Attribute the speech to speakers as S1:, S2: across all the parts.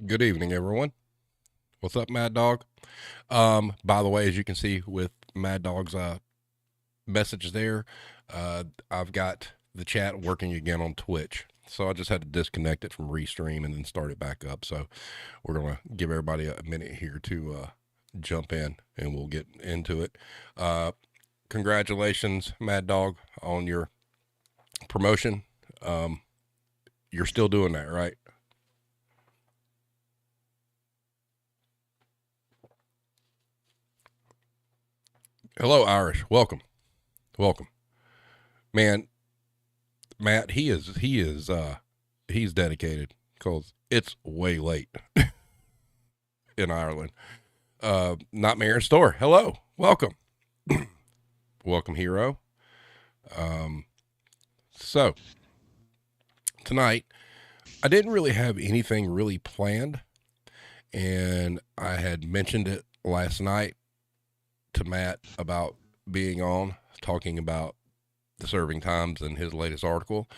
S1: Good evening, everyone. What's up, Mad Dog? By the way, as you can see with Mad Dog's message there, I've got the chat working again on Twitch. So I just had to disconnect it from Restream and then start it back up. So we're going to give everybody a minute here to jump in and we'll get into it. Congratulations, Mad Dog, on your promotion. You're still doing that, right? Hello, Irish. Welcome. Welcome. Man, Matt, he's dedicated because it's way late in Ireland. Not Matt Starr. Hello, welcome, welcome, hero. Um, so tonight I didn't really have anything really planned, and I had mentioned it last night to Matt about being on talking about the serving times and his latest article,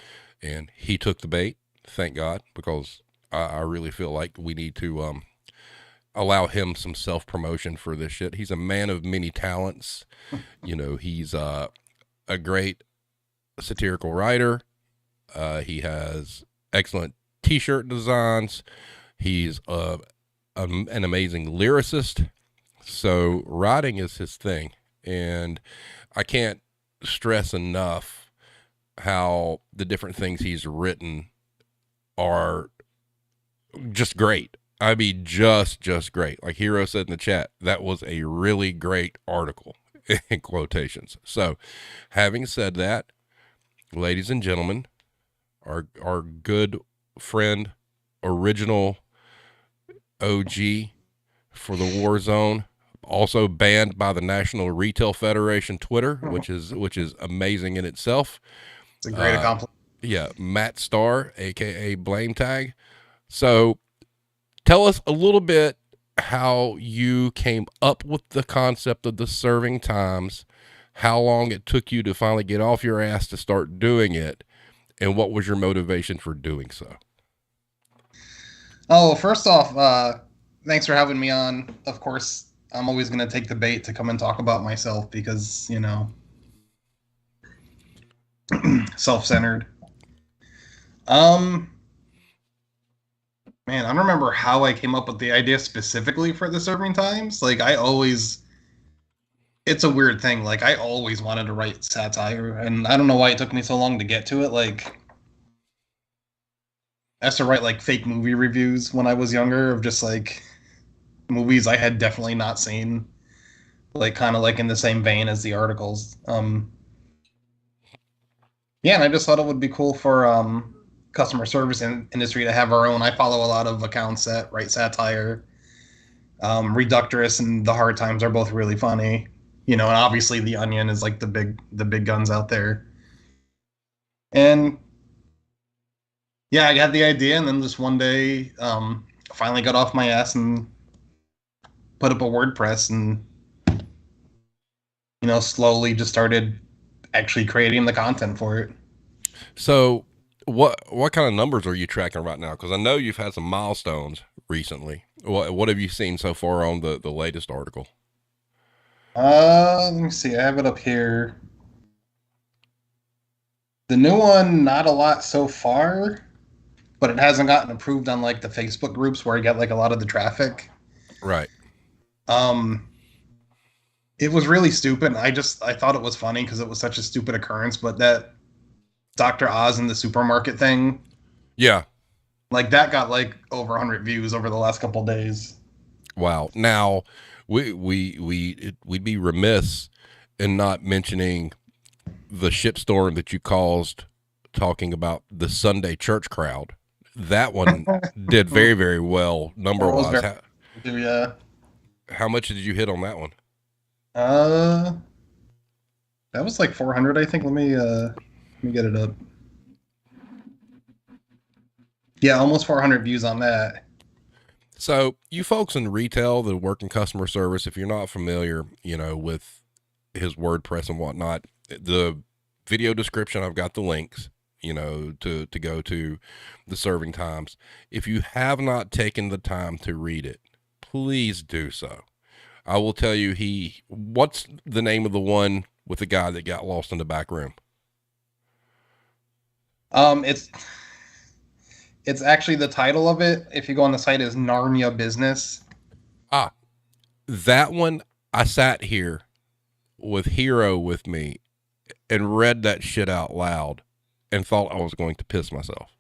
S1: and he took the bait. Thank God, because I really feel like we need to allow him some self promotion for this shit. He's a man of many talents. He's a great satirical writer. He has excellent T-shirt designs. He's an amazing lyricist. So writing is his thing, and I can't stress enough how the different things he's written are just great. I mean, just great. Like Hero said in the chat, that was a really great article in quotations. So, having said that, ladies and gentlemen, our good friend, original OG for the War Zone, also banned by the National Retail Federation Twitter, which is amazing in itself.
S2: It's a great accomplishment.
S1: Yeah, Matt Starr, aka Blame Tag. So tell us a little bit how you came up with the concept of the serving times, how long it took you to finally get off your ass to start doing it, and what was your motivation for doing so?
S2: Oh, first off, thanks for having me on. Of course, I'm always going to take the bait to come and talk about myself because, self-centered. Um, Man, I don't remember how I came up with the idea specifically for the serving times. It's a weird thing. Like, I always wanted to write satire, and I don't know why it took me so long to get to it. Like, I used to write, like, fake movie reviews when I was younger of just, like, movies I had definitely not seen, like kind of like in the same vein as the articles. Yeah, and I just thought it would be cool for customer service industry to have our own. I follow a lot of accounts that write satire. Reductress and The Hard Times are both really funny, and obviously The Onion is like the big guns out there. And yeah, I got the idea, and then just one day, finally got off my ass and put up a WordPress, and slowly just started actually creating the content for it.
S1: So what kind of numbers are you tracking right now? Because I know you've had some milestones recently. What have you seen so far on the latest article?
S2: Let me see. I have it up here. The new one, not a lot so far, but it hasn't gotten approved on like the Facebook groups where I get like a lot of the traffic.
S1: Right.
S2: Um, it was really stupid. I thought it was funny because it was such a stupid occurrence, but that Dr. Oz in the supermarket thing,
S1: Yeah.
S2: like that got like over 100 views over the last couple days.
S1: Wow. Now, we'd be remiss in not mentioning the shitstorm that you caused talking about the Sunday church crowd. That one did very, very well number
S2: That was
S1: wise.
S2: very, yeah.
S1: How much did you hit on that one?
S2: Uh, that was like 400, I think. Let me get it up. Yeah, almost 400 views on that.
S1: So, you folks in retail that work in customer service, if you're not familiar, with his WordPress and whatnot, the video description, I've got the links. to go to the serving times. If you have not taken the time to read it, please do so. I will tell you, what's the name of the one with the guy that got lost in the back room?
S2: Um, it's it's actually the title of it. If you go on the site, is Narnia Business.
S1: Ah, that one. I sat here with Hero with me and read that shit out loud and thought I was going to piss myself.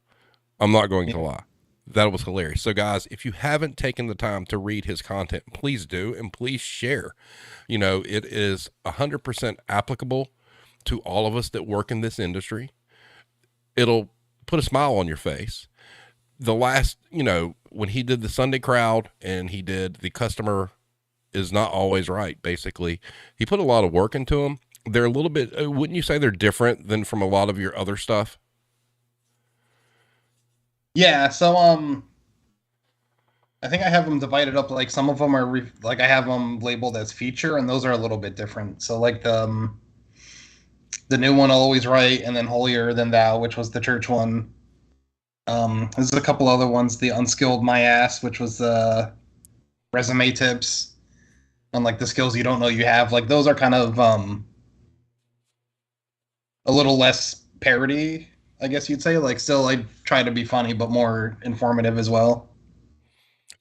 S1: I'm not going to
S2: Yeah.
S1: lie. That was hilarious. So, guys, if you haven't taken the time to read his content, please do, and please share. It is 100% applicable to all of us that work in this industry. It'll put a smile on your face. The last, when he did the Sunday crowd and he did the customer is not always right, basically, he put a lot of work into them. They're a little bit, wouldn't you say they're different than from a lot of your other stuff?
S2: Yeah. So I think I have them divided up. Like some of them are like I have them labeled as feature, and those are a little bit different. So like the new one, Always Right, and then Holier Than Thou, which was the church one. There's a couple other ones. The Unskilled My Ass, which was resume tips on like the skills you don't know you have. Like those are kind of a little less parody, I guess you'd say. Like still, I try to be funny, but more informative as well.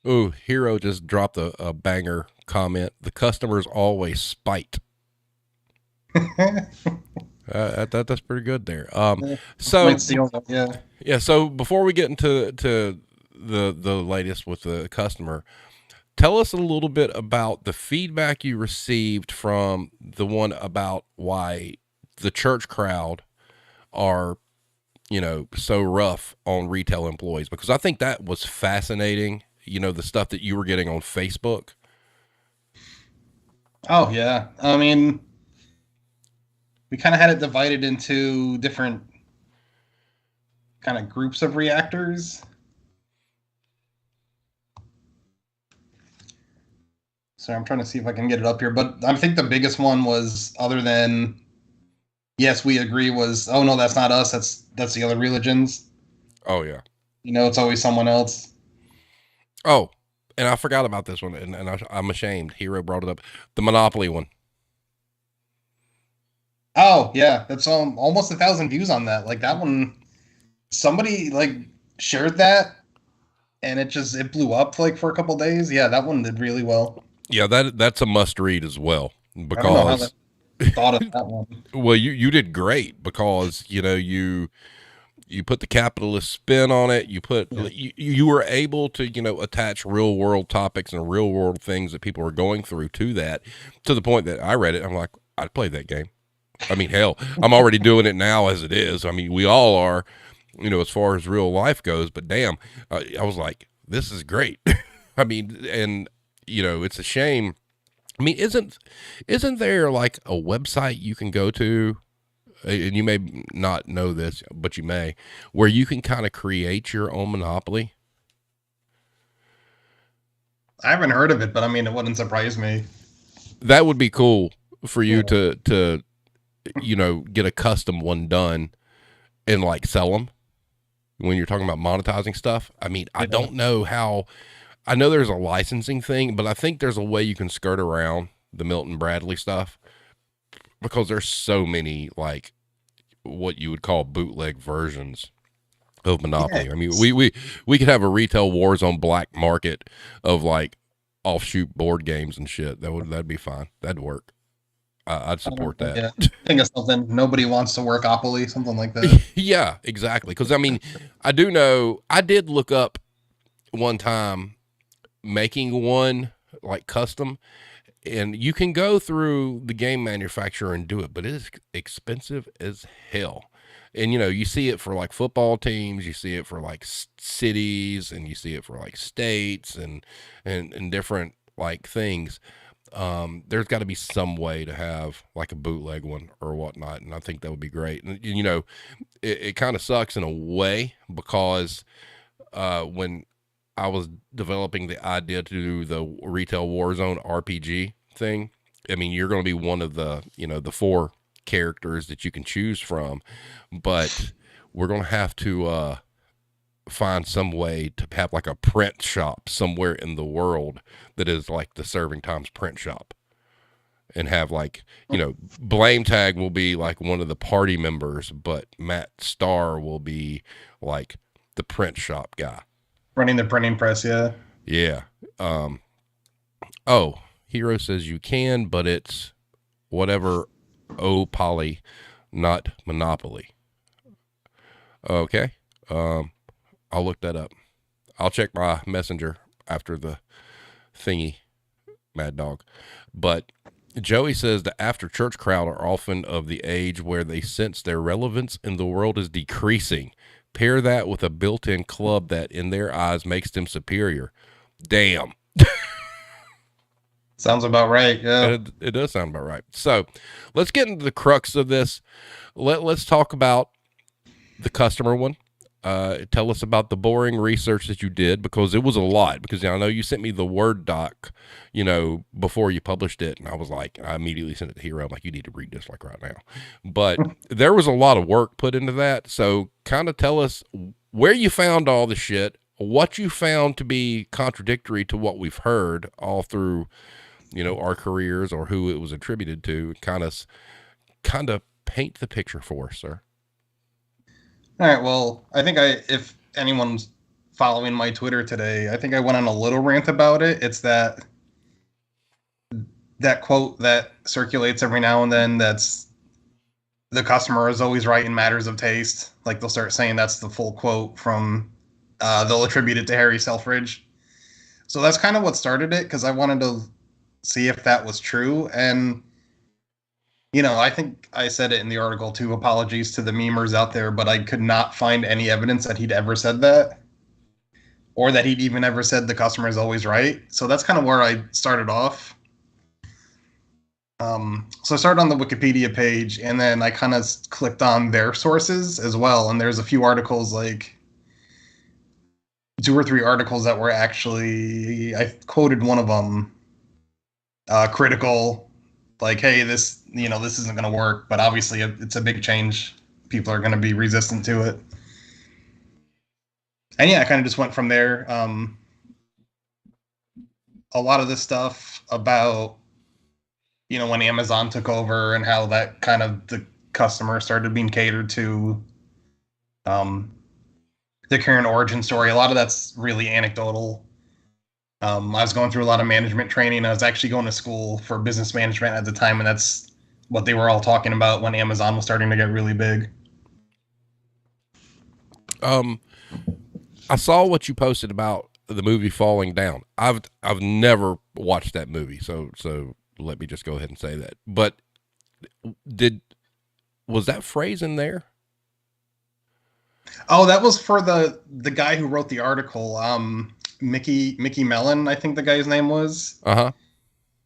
S1: Ooh, Hero just dropped a banger comment. The customer's always spite. That's pretty good there.
S2: Might
S1: So
S2: steal that, yeah.
S1: yeah, so before we get into the latest with the customer, tell us a little bit about the feedback you received from the one about why the church crowd are, so rough on retail employees, because I think that was fascinating. The stuff that you were getting on Facebook.
S2: Oh yeah. I mean, we kind of had it divided into different kind of groups of reactors. So I'm trying to see if I can get it up here, but I think the biggest one was other than yes, we agree was oh no, that's not us. That's the other religions.
S1: Oh yeah.
S2: It's always someone else.
S1: Oh, and I forgot about this one, and I'm ashamed. Hero brought it up. The Monopoly one.
S2: Oh yeah, that's almost 1,000 views on that. Like that one, somebody like shared that, and it blew up like for a couple days. Yeah, that one did really well.
S1: Yeah, that's a must read as well,
S2: I don't know how
S1: because
S2: they thought of that one.
S1: well, you did great, because you put the capitalist spin on it.
S2: Yeah.
S1: You were able to attach real world topics and real world things that people are going through to that, to the point that I read it. I'm like, I'd play that game. I mean, hell, I'm already doing it now as it is. I mean, we all are, as far as real life goes. But damn, I was like, this is great. I mean, and it's a shame. I mean, isn't there like a website you can go to, and you may not know this, but you may, where you can kind of create your own monopoly?
S2: I haven't heard of it, but I mean, it wouldn't surprise me.
S1: That would be cool for you
S2: Yeah.
S1: to get a custom one done and like sell them when you're talking about monetizing stuff. I mean, I
S2: Yeah.
S1: don't know how. I know there's a licensing thing, but I think there's a way you can skirt around the Milton Bradley stuff, because there's so many like what you would call bootleg versions of
S2: Yeah.
S1: Monopoly. I mean, we could have a retail wars on black market of like offshoot board games and shit. That'd be fine. That'd work. I'd
S2: I don't
S1: support
S2: know,
S1: that.
S2: yeah. Think of something. Nobody wants to work Opoly, something like that.
S1: Yeah, exactly. Because I mean, I do know I did look up one time making one like custom, and you can go through the game manufacturer and do it, but it is expensive as hell. And you see it for like football teams, you see it for like cities, and you see it for like states and different like things. There's got to be some way to have like a bootleg one or whatnot, and I think that would be great. And it kind of sucks in a way, because when I was developing the idea to do the retail Warzone RPG thing, I mean, you're going to be one of the the four characters that you can choose from, but we're going to have to find some way to have like a print shop somewhere in the world that is like the Serving Times print shop, and have like, Blame Tag will be like one of the party members, but Matt Starr will be like the print shop guy.
S2: Running the printing press, yeah.
S1: Yeah. Oh, Hero says you can, but it's whatever. Oh, Poly, not Monopoly. Okay. I'll look that up. I'll check my messenger after the thingy, Mad Dog. But Joey says the after church crowd are often of the age where they sense their relevance in the world is decreasing. Pair that with a built-in club that in their eyes makes them superior. Damn.
S2: Sounds about right. Yeah.
S1: It does sound about right. So let's get into the crux of this. Let's talk about the customer one. Tell us about the boring research that you did, because it was a lot. Because I know you sent me the Word doc, before you published it, and I immediately sent it to Hero. I'm like, you need to read this like right now. But there was a lot of work put into that. So kind of tell us where you found all the shit, what you found to be contradictory to what we've heard all through, our careers, or who it was attributed to. Kind of paint the picture for us, sir.
S2: All right. Well, I think if anyone's following my Twitter today, I think I went on a little rant about it. It's that quote that circulates every now and then. That's the customer is always right in matters of taste. Like they'll start saying that's the full quote from, they'll attribute it to Harry Selfridge. So that's kind of what started it, because I wanted to see if that was true. And I think I said it in the article too. Apologies to the memers out there, but I could not find any evidence that he'd ever said that, or that he'd even ever said the customer is always right. So that's kind of where I started off. So I started on the Wikipedia page, and then I kind of clicked on their sources as well. And there's a few articles, like 2 or 3 articles that were actually, I quoted one of them, critical. Like, hey, this isn't going to work, but obviously it's a big change. People are going to be resistant to it. And yeah, I kind of just went from there. A lot of this stuff about, when Amazon took over and how that kind of the customer started being catered to, the current origin story. A lot of that's really anecdotal. I was going through a lot of management training. I was actually going to school for business management at the time, and that's what they were all talking about when Amazon was starting to get really big.
S1: I saw what you posted about the movie Falling Down. I've never watched that movie, so let me just go ahead and say that. But was that phrase in there?
S2: Oh, that was for the guy who wrote the article. Mickey Mellon, I think the guy's name was.
S1: Uh-huh.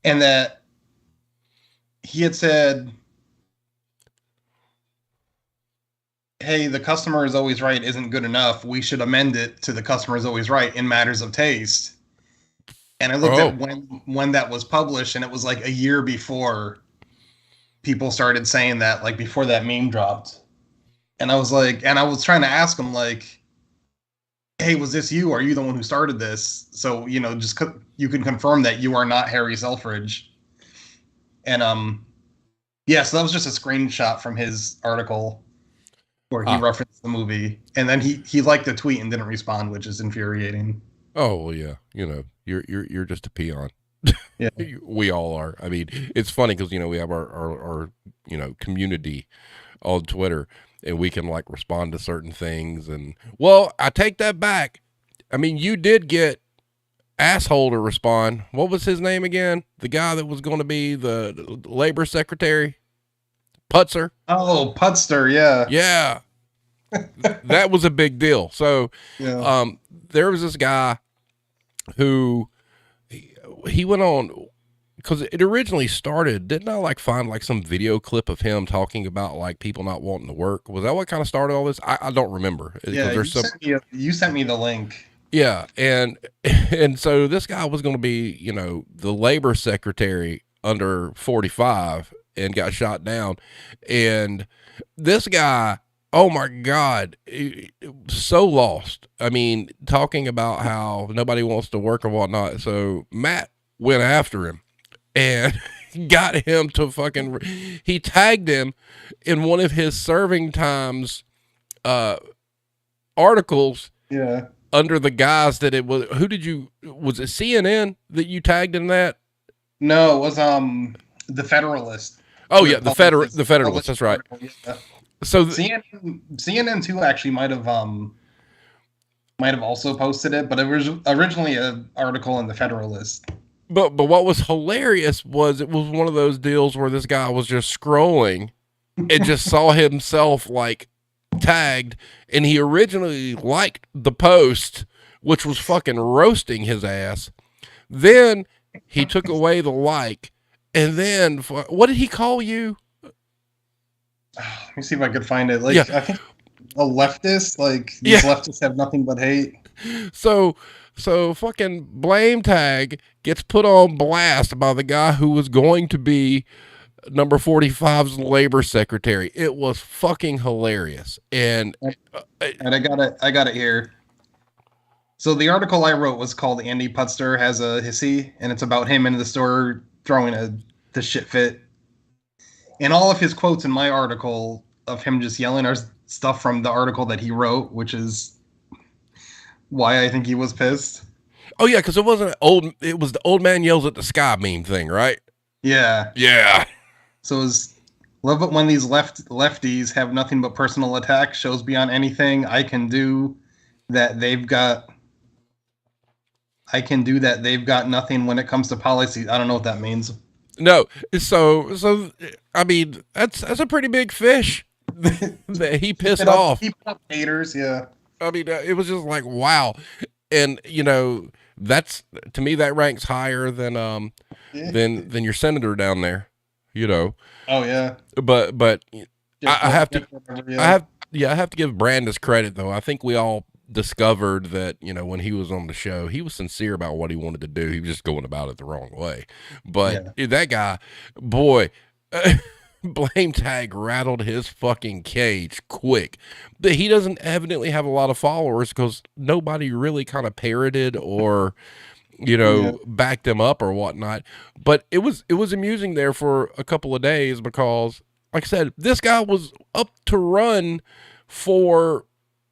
S2: And that he had said, hey, the customer is always right isn't good enough. We should amend it to the customer is always right in matters of taste. And I looked at when that was published, and it was like a year before people started saying that, like before that meme dropped. And I was trying to ask him, like, hey, was this you? Are you the one who started this? So, just you can confirm that you are not Harry Selfridge. And, so that was just a screenshot from his article where he referenced the movie. And then he liked the tweet and didn't respond, which is infuriating.
S1: Oh, well, yeah. You're just a peon.
S2: Yeah.
S1: We all are. I mean, it's funny because, we have our community on Twitter, and we can like respond to certain things. And well, I take that back. I mean, you did get asshole to respond. What was his name again? The guy that was going to be the labor secretary, Putzer.
S2: Oh, Putzer. Yeah.
S1: Yeah. That was a big deal. So,
S2: yeah.
S1: There was this guy who he went on, because it originally started, didn't I like find like some video clip of him talking about like people not wanting to work? Was that what kind of started all this? I don't remember.
S2: Yeah, you sent me the link.
S1: Yeah, and so this guy was going to be, the labor secretary under 45 and got shot down. And this guy, Oh my God. So lost. I mean, talking about how nobody wants to work or whatnot. So Matt went after him and got him to fucking, he tagged him in one of his serving times, uh, articles
S2: Yeah.
S1: under the guise that it was, was it CNN that you tagged in that?
S2: No, it was the Federalist
S1: Oh
S2: who
S1: yeah.
S2: had published his
S1: The Federalist.
S2: published
S1: That's
S2: his
S1: right.
S2: article. Yeah.
S1: So,
S2: CNN too actually might have also posted it, but it was originally an article in the Federalist.
S1: but what was hilarious was it was one of those deals where this guy was just scrolling and just saw himself like tagged, and he originally liked the post, which was fucking roasting his ass. Then he took away the like, and then what did he call you?
S2: Let me see if I could find it.
S1: Yeah,
S2: Like I think a leftist. Like
S1: yeah.
S2: these leftists have nothing but hate.
S1: So fucking blame tag gets put on blast by the guy who was going to be number 45's labor secretary. It was fucking hilarious. And
S2: And I got it here. So the article I wrote was called "Andy Putster Has a Hissy," and it's about him in the store throwing the shit fit. And all of his quotes in my article of him just yelling are stuff from the article that he wrote, which is why I think he was pissed.
S1: oh yeah, because it was the old man yells at the sky meme thing, right?
S2: Yeah.
S1: Yeah.
S2: So it's love it when these lefties have nothing but personal attack. Shows beyond anything I can do that they've got. I can do that they've got nothing when it comes to policy. I don't know what that means.
S1: No. So I mean, that's a pretty big fish that he pissed off.
S2: Keep up haters, yeah.
S1: I mean, it was just like wow. And that's, to me, that ranks higher than than your senator down there,
S2: Oh yeah.
S1: but I have to
S2: Yeah.
S1: I have to give Brandis credit though. I think we all discovered that when he was on the show, he was sincere about what he wanted to do. He was just going about it the wrong way. But that guy, boy, blame tag rattled his fucking cage quick. But he doesn't evidently have a lot of followers because nobody really kind of parroted or backed him up or whatnot. But it was amusing there for a couple of days because, like I said, this guy was up to run for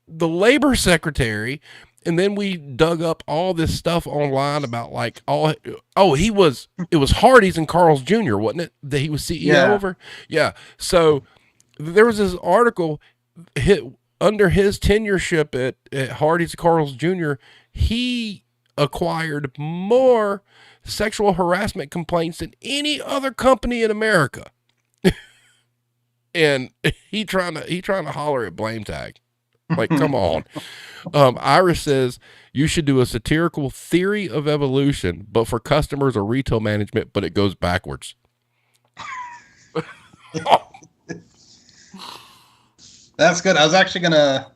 S1: the labor secretary, and then we dug up all this stuff online about like it was Hardee's and Carl's Jr., wasn't it, that he was CEO over? Yeah. So there was this article hit under his tenureship at Hardee's and Carl's Jr. He acquired more sexual harassment complaints than any other company in America. And he trying to holler at blame tag. Like, come on. Iris says you should do a satirical theory of evolution, but for customers or retail management, but it goes backwards.
S2: That's good. I was actually gonna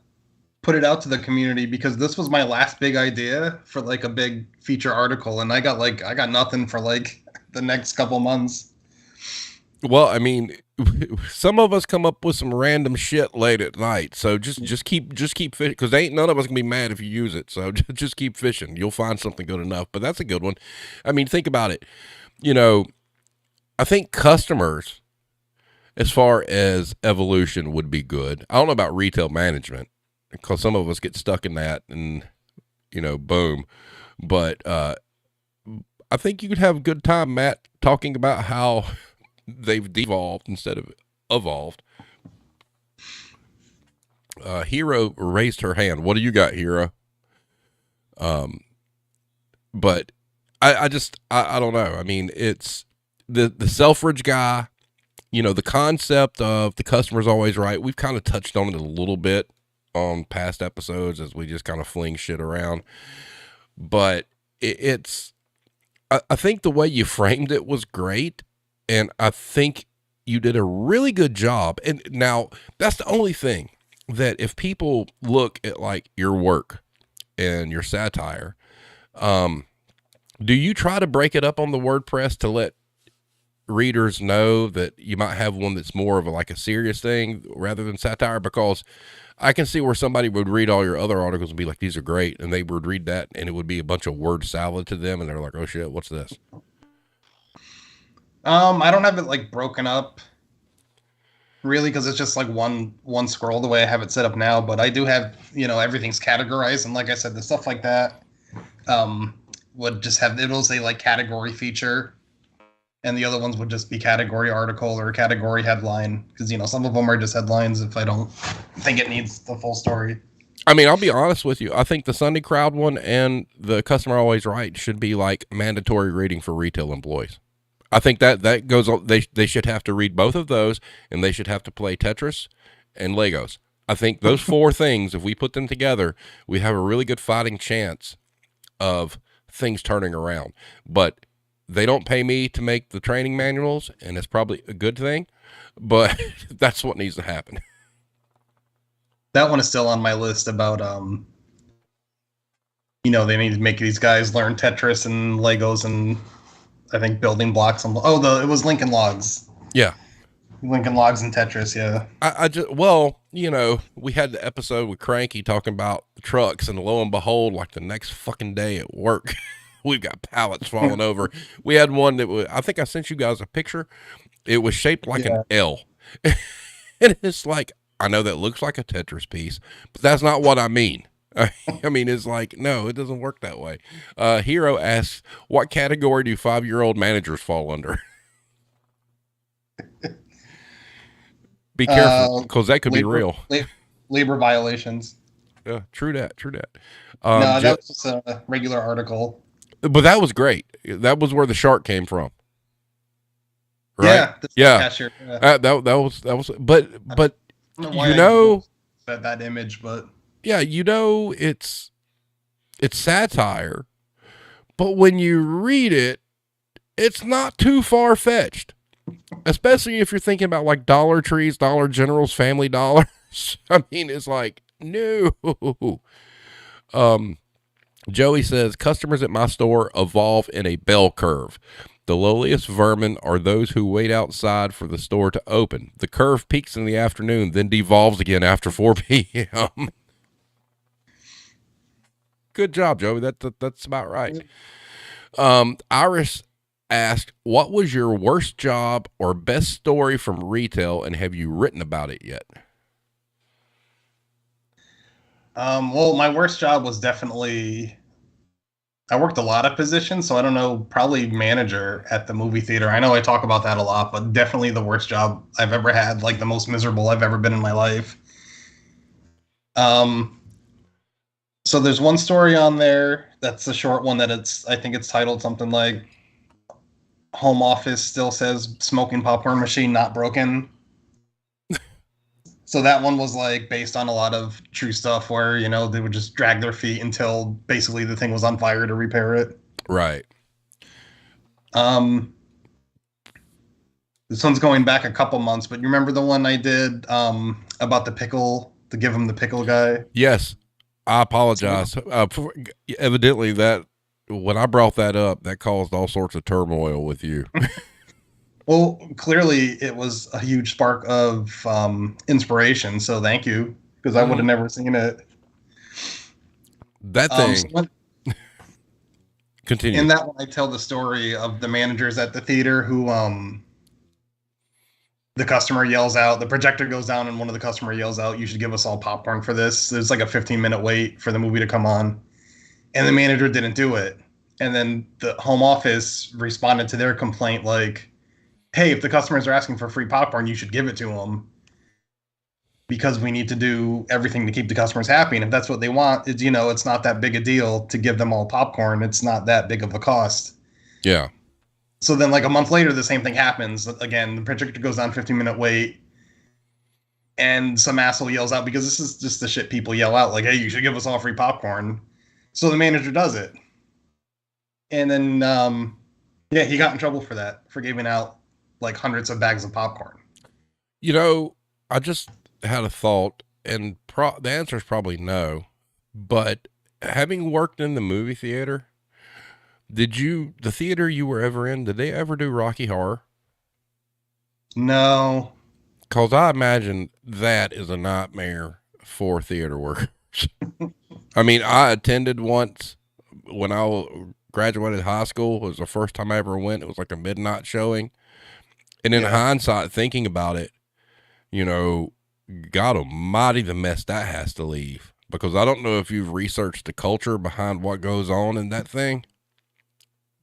S2: put it out to the community because this was my last big idea for like a big feature article, and I got nothing for like the next couple months.
S1: Well, I mean, some of us come up with some random shit late at night, so just keep fishing, because ain't none of us gonna be mad if you use it. So just keep fishing, you'll find something good enough. But that's a good one. I mean, think about it. I think customers, as far as evolution, would be good. I don't know about retail management because some of us get stuck in that, and boom. But I think you could have a good time, Matt, talking about how they've devolved instead of evolved. Hero raised her hand. What do you got, Hero? But I don't know. I mean, it's the Selfridge guy, the concept of the customer's always right. We've kind of touched on it a little bit on past episodes as we just kind of fling shit around. But I think the way you framed it was great. And I think you did a really good job. And now that's the only thing that if people look at like your work and your satire, do you try to break it up on the WordPress to let readers know that you might have one that's more of like a serious thing rather than satire? Because I can see where somebody would read all your other articles and be like, these are great. And they would read that and it would be a bunch of word salad to them. And they're like, oh shit, what's this?
S2: I don't have it like broken up really because it's just like one scroll the way I have it set up now. But I do have, everything's categorized, and like I said, the stuff like that um, would just have, it'll say like category feature, and the other ones would just be category article or category headline, because some of them are just headlines if I don't think it needs the full story.
S1: I mean, I'll be honest with you. I think the Sunday Crowd one and the Customer Always Right should be like mandatory reading for retail employees. I think that goes on. They should have to read both of those, and they should have to play Tetris and Legos. I think those four things, if we put them together, we have a really good fighting chance of things turning around. But they don't pay me to make the training manuals, and it's probably a good thing. But that's what needs to happen.
S2: That one is still on my list about they need to make these guys learn Tetris and Legos and I think building blocks on it was Lincoln Logs.
S1: Yeah.
S2: Lincoln Logs and Tetris, yeah.
S1: I just, we had the episode with Cranky talking about trucks, and lo and behold, like the next fucking day at work, we've got pallets falling over. We had one that was, I think I sent you guys a picture. It was shaped like an L. And it's like, I know that looks like a Tetris piece, but that's not what I mean. I mean, it's like, no, it doesn't work that way. Hero asks, what category do 5-year-old managers fall under? Be careful, because that could be real.
S2: Labor violations.
S1: Yeah, true that.
S2: No, that was just a regular article.
S1: But that was great. That was where the shark came from. Right?
S2: Yeah.
S1: Cashier, yeah. That was. But
S2: that image, but
S1: yeah, it's satire, but when you read it, it's not too far fetched. Especially if you're thinking about like Dollar Trees, Dollar Generals, Family Dollars. I mean, it's like, no. Joey says, customers at my store evolve in a bell curve. The lowliest vermin are those who wait outside for the store to open. The curve peaks in the afternoon, then devolves again after 4 p.m. Good job, Joey. That's about right. Iris asked, what was your worst job or best story from retail, and have you written about it yet?
S2: Well, my worst job was definitely, I worked a lot of positions, so I don't know, probably manager at the movie theater. I know I talk about that a lot, but definitely the worst job I've ever had, like the most miserable I've ever been in my life. So there's one story on there that's a short one that I think it's titled something like Home Office still says smoking popcorn machine not broken. So that one was like based on a lot of true stuff where, they would just drag their feet until basically the thing was on fire to repair it.
S1: Right.
S2: This one's going back a couple months, but you remember the one I did about the pickle, to give him the pickle guy?
S1: Yes. I apologize. Evidently that when I brought that up, that caused all sorts of turmoil with you.
S2: Well, clearly it was a huge spark of inspiration. So thank you, because I would have never seen it.
S1: That thing. Continue.
S2: In that one, I tell the story of the managers at the theater who the customer yells out, the projector goes down, and one of the customer yells out, "You should give us all popcorn for this." There's like a 15-minute wait for the movie to come on. And the manager didn't do it. And then the home office responded to their complaint like, hey, if the customers are asking for free popcorn, you should give it to them, because we need to do everything to keep the customers happy. And if that's what they want, it's not that big a deal to give them all popcorn. It's not that big of a cost.
S1: Yeah.
S2: So then like a month later, the same thing happens. Again, the projector goes down, 15-minute wait. And some asshole yells out, because this is just the shit people yell out, like, hey, you should give us all free popcorn. So the manager does it. And then, he got in trouble for that, for giving out like hundreds of bags of popcorn.
S1: I just had a thought, and the answer is probably no. But having worked in the movie theater, the theater you were ever in, did they ever do Rocky Horror?
S2: No.
S1: Because I imagine that is a nightmare for theater workers. I mean, I attended once when I graduated high school. It was the first time I ever went. It was like a midnight showing. And in
S2: Yeah.
S1: hindsight, thinking about it, you know, God almighty, the mess that has to leave. Because I don't know if you've researched the culture behind what goes on in that thing.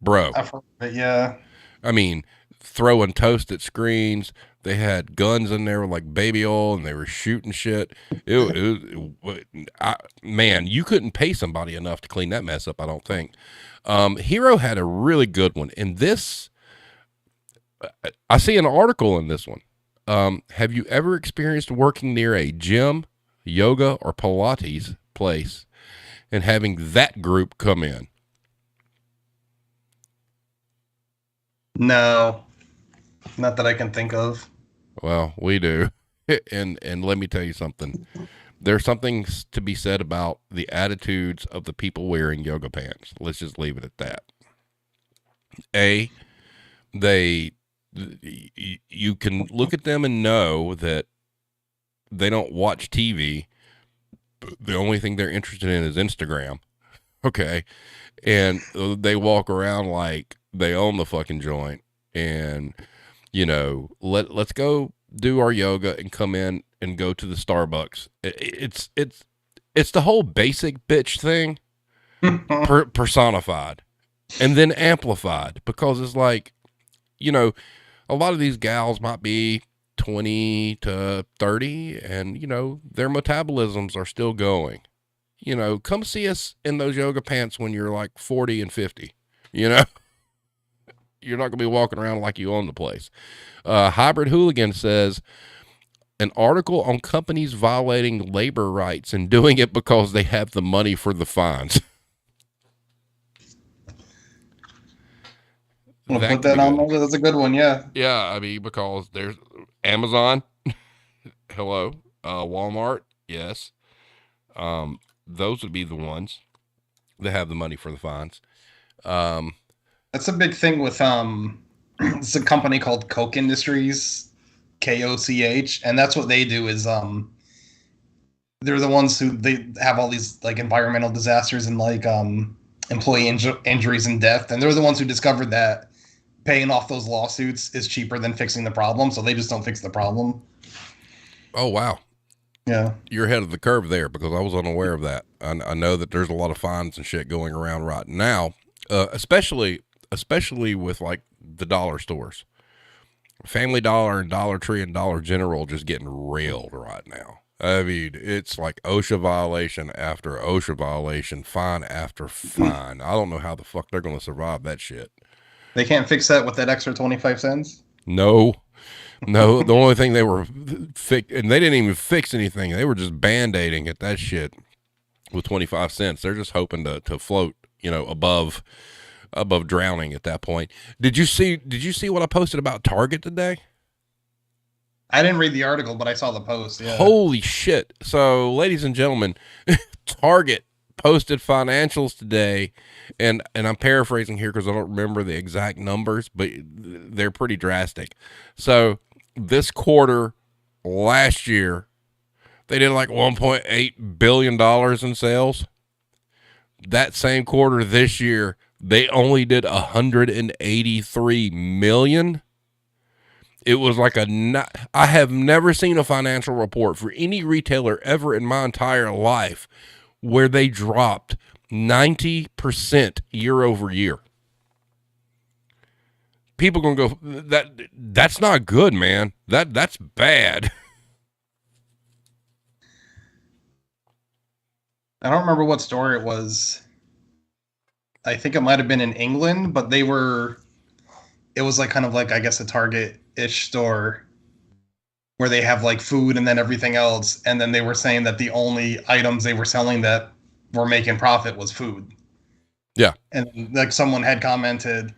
S1: Bro,
S2: I've heard of it, yeah.
S1: I mean, throwing toast at screens. They had guns in there with like baby oil, and they were shooting shit. Man, you couldn't pay somebody enough to clean that mess up. I don't think. Hero had a really good one, and this I see an article in this one. Have you ever experienced working near a gym, yoga, or Pilates place and having that group come in?
S2: No, not that I can think of.
S1: Well, we do. And let me tell you something. There's something to be said about the attitudes of the people wearing yoga pants. Let's just leave it at that. A, they, you can look at them and know that they don't watch TV. The only thing they're interested in is Instagram. Okay. And they walk around like they own the fucking joint. And, let's go do our yoga and come in and go to the Starbucks. It's the whole basic bitch thing personified and then amplified, because it's like, you know, a lot of these gals might be 20 to 30 and, their metabolisms are still going. Come see us in those yoga pants when you're like 40 and 50. You know, you're not going to be walking around like you own the place. Hybrid Hooligan says, an article on companies violating labor rights and doing it because they have the money for the fines.
S2: I'm gonna
S1: That
S2: put
S1: could
S2: that
S1: be
S2: on
S1: good.
S2: there. That's a good one. Yeah.
S1: Yeah, I mean, because there's Amazon. Hello. Walmart. Yes. Those would be the ones that have the money for the fines. Um,
S2: That's a big thing with it's a company called Koch Industries, KOCH, and that's what they do is they're the ones who they have all these like environmental disasters and like employee injuries and death, and they're the ones who discovered that paying off those lawsuits is cheaper than fixing the problem, so they just don't fix the problem.
S1: oh, wow.
S2: Yeah.
S1: You're ahead of the curve there, because I was unaware of that. I know that there's a lot of fines and shit going around right now, especially with like the dollar stores. Family Dollar and Dollar Tree and Dollar General just getting railed right now. I mean, it's like OSHA violation after OSHA violation, fine after fine. I don't know how the fuck they're going to survive that shit.
S2: They can't fix that with that extra 25 cents.
S1: No, no. The only thing they were and they didn't even fix anything. They were just band-aiding at that shit with 25 cents. They're just hoping to float, above drowning at that point. Did you see what I posted about Target today?
S2: I didn't read the article, but I saw the post. Yeah.
S1: Holy shit. So, ladies and gentlemen, Target posted financials today, and I'm paraphrasing here because I don't remember the exact numbers, but they're pretty drastic. So, this quarter last year, they did like $1.8 billion in sales. That same quarter this year, they only did 183 million. It was like I have never seen a financial report for any retailer ever in my entire life where they dropped 90% year over year. People gonna go, that's not good, man. That's bad.
S2: I don't remember what store it was. I think it might have been in England, but it was like kind of like I guess a Target-ish store where they have like food and then everything else, and then they were saying that the only items they were selling that were making profit was food.
S1: Yeah.
S2: And like someone had commented,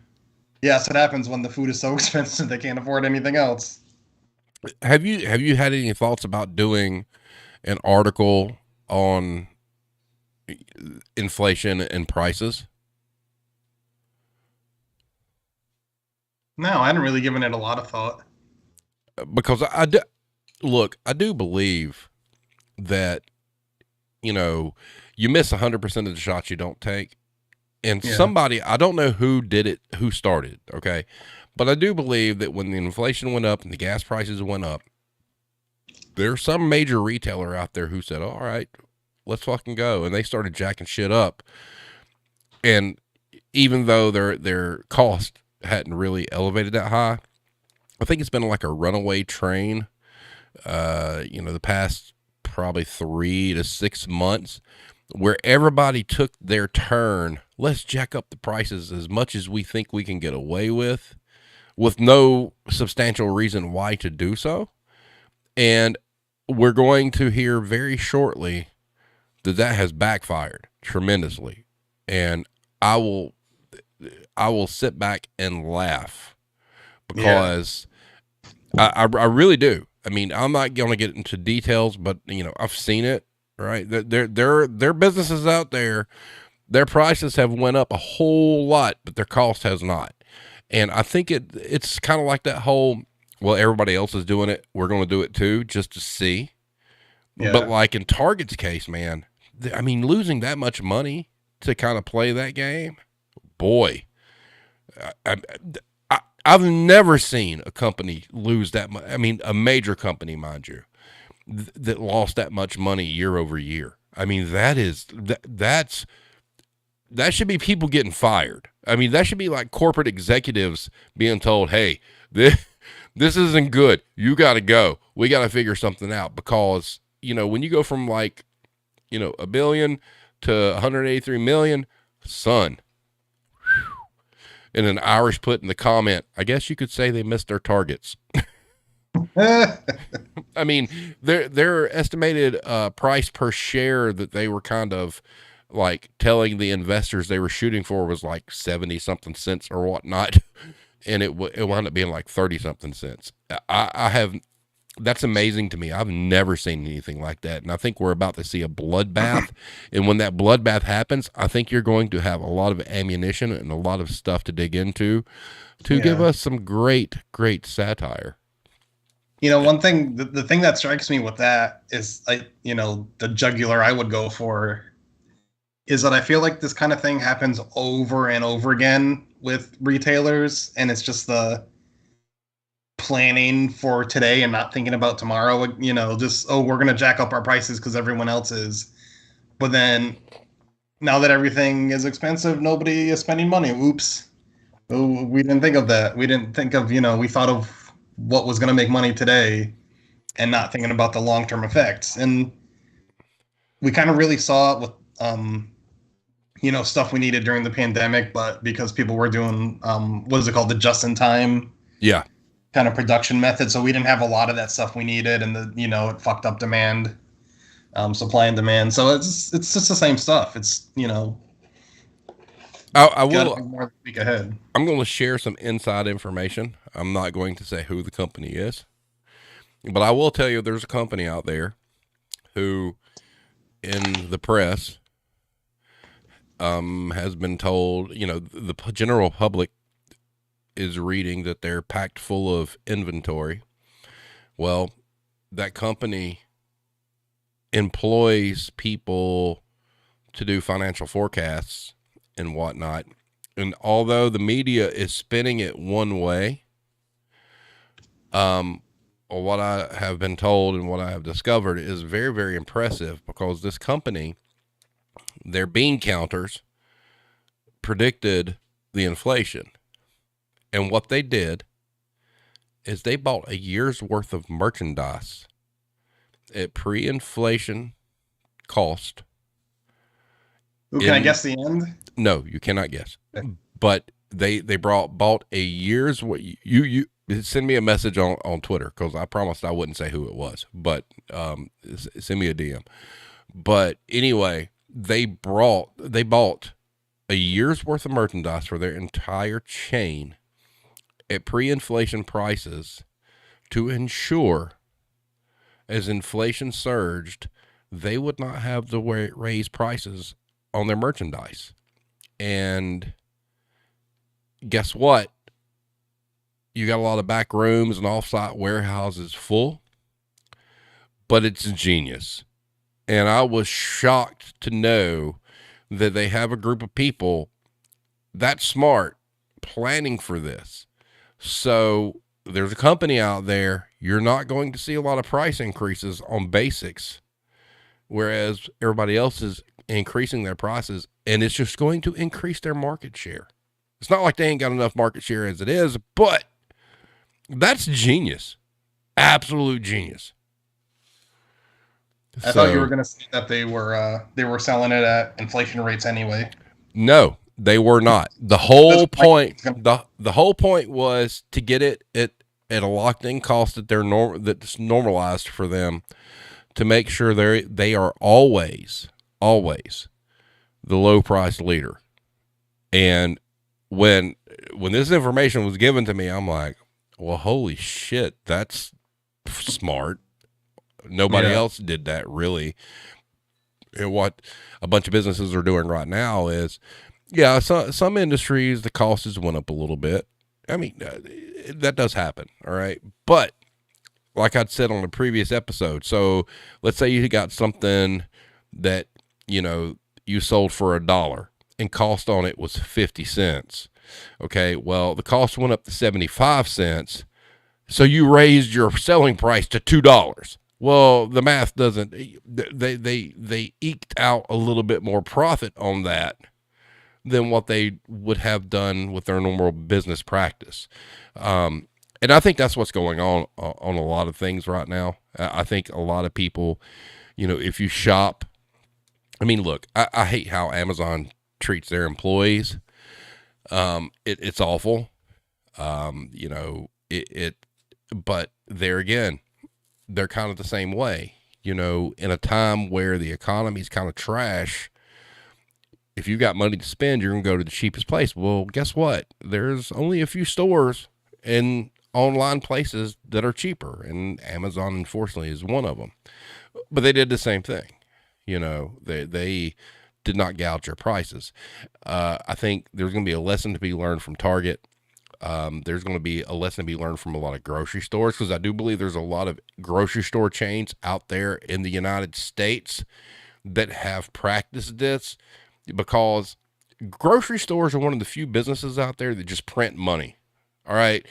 S2: yes, it happens when the food is so expensive they can't afford anything else.
S1: Have you had any thoughts about doing an article on inflation and prices?
S2: No, I hadn't really given it a lot of thought.
S1: because I do, look, I do believe that, you know, you miss 100% of the shots you don't take. And
S2: Yeah.
S1: somebody, I don't know who did it, who started, okay? But I do believe that when the inflation went up and the gas prices went up, there's some major retailer out there who said, all right, let's fucking go. And they started jacking shit up. And even though their cost hadn't really elevated that high, I think it's been like a runaway train, the past probably 3 to 6 months where everybody took their turn. Let's jack up the prices as much as we think we can get away with no substantial reason why to do so. And we're going to hear very shortly that has backfired tremendously. And I will I will sit back and laugh
S2: Yeah.
S1: because I really do. I mean, I'm not going to get into details, but I've seen it. Right, their businesses out there, their prices have went up a whole lot, but their cost has not. And I think it's kind of like that whole, well, everybody else is doing it, we're going to do it too, just to see. But
S2: Yeah.
S1: like in Target's case, man, I mean, losing that much money to kind of play that game, boy, I, I've never seen a company lose that much. I mean, a major company, mind you, that lost that much money year over year. I mean, that should be people getting fired. I mean, that should be like corporate executives being told, "Hey, this isn't good. You got to go. We got to figure something out." Because when you go from like a billion to 183 million, son. And an Irish put in the comment, I guess you could say they missed their targets. I mean, their estimated price per share that they were kind of like telling the investors they were shooting for was like 70 something cents or whatnot, and it wound up being like 30 something cents. I have That's amazing to me. I've never seen anything like that, and I think we're about to see a bloodbath. And when that bloodbath happens, I think you're going to have a lot of ammunition and a lot of stuff to dig into to give
S2: Yeah.
S1: us some great, great satire.
S2: One thing, the thing that strikes me with that is, the jugular I would go for is that I feel like this kind of thing happens over and over again with retailers, and it's just the planning for today and not thinking about tomorrow. Just, oh, we're gonna jack up our prices because everyone else is, but then now that everything is expensive, nobody is spending money. Oops. Oh, we didn't think of that. We didn't think of, we thought of what was going to make money today and not thinking about the long term effects. And we kind of really saw it with, stuff we needed during the pandemic, but because people were doing, what is it called? The just in time
S1: Yeah.
S2: kind of production method. So we didn't have a lot of that stuff we needed. And it fucked up demand, supply and demand. So it's just the same stuff. It's,
S1: I
S2: got to
S1: will.
S2: think more the week ahead.
S1: I'm going to share some inside information. I'm not going to say who the company is, but I will tell you there's a company out there who, in the press, has been told, the general public is reading that they're packed full of inventory. Well, that company employs people to do financial forecasts and whatnot. And although the media is spinning it one way, what I have been told and what I have discovered is very, very impressive because this company, their bean counters, predicted the inflation. And what they did is they bought a year's worth of merchandise at pre-inflation cost.
S2: Ooh, can I guess the end?
S1: No, you cannot guess. But they bought a year's what you send me a message on Twitter because I promised I wouldn't say who it was. But send me a DM. But anyway, they bought a year's worth of merchandise for their entire chain at pre-inflation prices to ensure, as inflation surged, they would not have to raise prices on their merchandise. And guess what? You got a lot of back rooms and off-site warehouses full, but it's genius. And I was shocked to know that they have a group of people that smart planning for this. So there's a company out there, you're not going to see a lot of price increases on basics, whereas everybody else is increasing their prices, and it's just going to increase their market share. It's not like they ain't got enough market share as it is, but that's genius. Absolute genius.
S2: I thought you were going to say that they were selling it at inflation rates anyway.
S1: No, they were not. The whole point the whole point was to get it at a locked in cost that that's normalized for them, to make sure they are always the low price leader. And when this information was given to me, I'm like, well, holy shit, that's smart. Nobody else did that, really. And what a bunch of businesses are doing right now is, some industries, the costs has went up a little bit. I mean, that does happen. All right. But like I'd said on the previous episode, so let's say you got something that, you sold for $1 and cost on it was 50 cents. Okay. Well, the cost went up to 75 cents. So you raised your selling price to $2. Well, the math doesn't, they eked out a little bit more profit on that than what they would have done with their normal business practice. And I think that's what's going on a lot of things right now. I think a lot of people, if you shop, I mean, look, I hate how Amazon treats their employees. It's awful. But there again, they're kind of the same way, in a time where the economy's kind of trash. If you got money to spend, you're going to go to the cheapest place. Well, guess what? There's only a few stores and online places that are cheaper, and Amazon, unfortunately, is one of them. But they did the same thing. They did not gouge your prices. I think there's going to be a lesson to be learned from Target. There's going to be a lesson to be learned from a lot of grocery stores, because I do believe there's a lot of grocery store chains out there in the United States that have practiced this, because grocery stores are one of the few businesses out there that just print money. All right.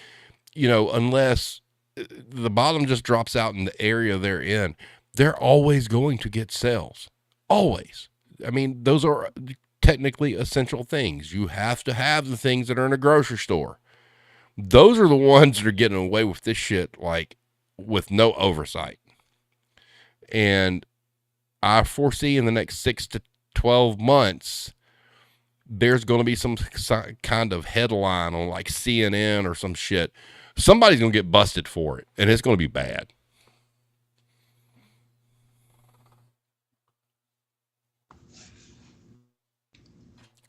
S1: Unless the bottom just drops out in the area they're in, they're always going to get sales. Always. I mean, those are technically essential things. You have to have the things that are in a grocery store. Those are the ones that are getting away with this shit, like, with no oversight. And I foresee in the next 6 to 12 months, there's going to be some kind of headline on like CNN or some shit. Somebody's going to get busted for it, and it's going to be bad.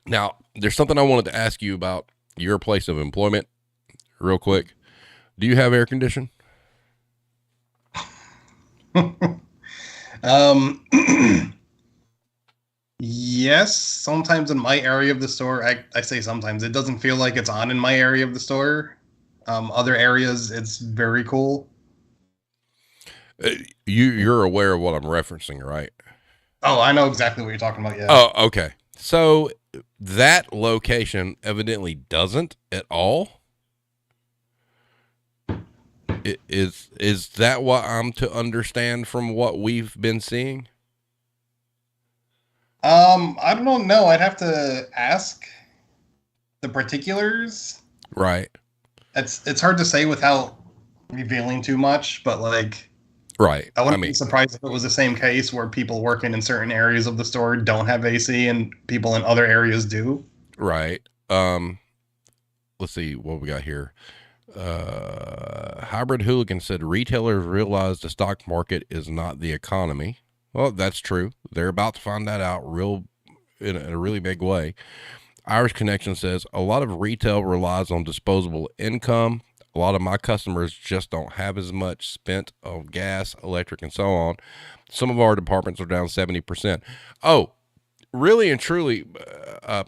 S1: Now, there's something I wanted to ask you about your place of employment real quick. Do you have air conditioning?
S2: Yes, sometimes in my area of the store. I say sometimes. It doesn't feel like it's on in my area of the store. Other areas, it's very cool.
S1: You're aware of what I'm referencing, right?
S2: Oh, I know exactly what you're talking about, yeah.
S1: Oh, okay. So that location evidently doesn't at all. Is that what I'm to understand from what we've been seeing?
S2: I don't know. I'd have to ask the particulars.
S1: Right.
S2: It's hard to say without revealing too much, but like,
S1: right.
S2: I wouldn't be surprised if it was the same case where people working in certain areas of the store don't have AC and people in other areas do.
S1: Right. Let's see what we got here. Hybrid Hooligan said retailers realize the stock market is not the economy. Well, that's true. They're about to find that out in a really big way. Irish Connection says a lot of retail relies on disposable income. A lot of my customers just don't have as much spent on gas, electric, and so on. Some of our departments are down 70%. Oh, really and truly,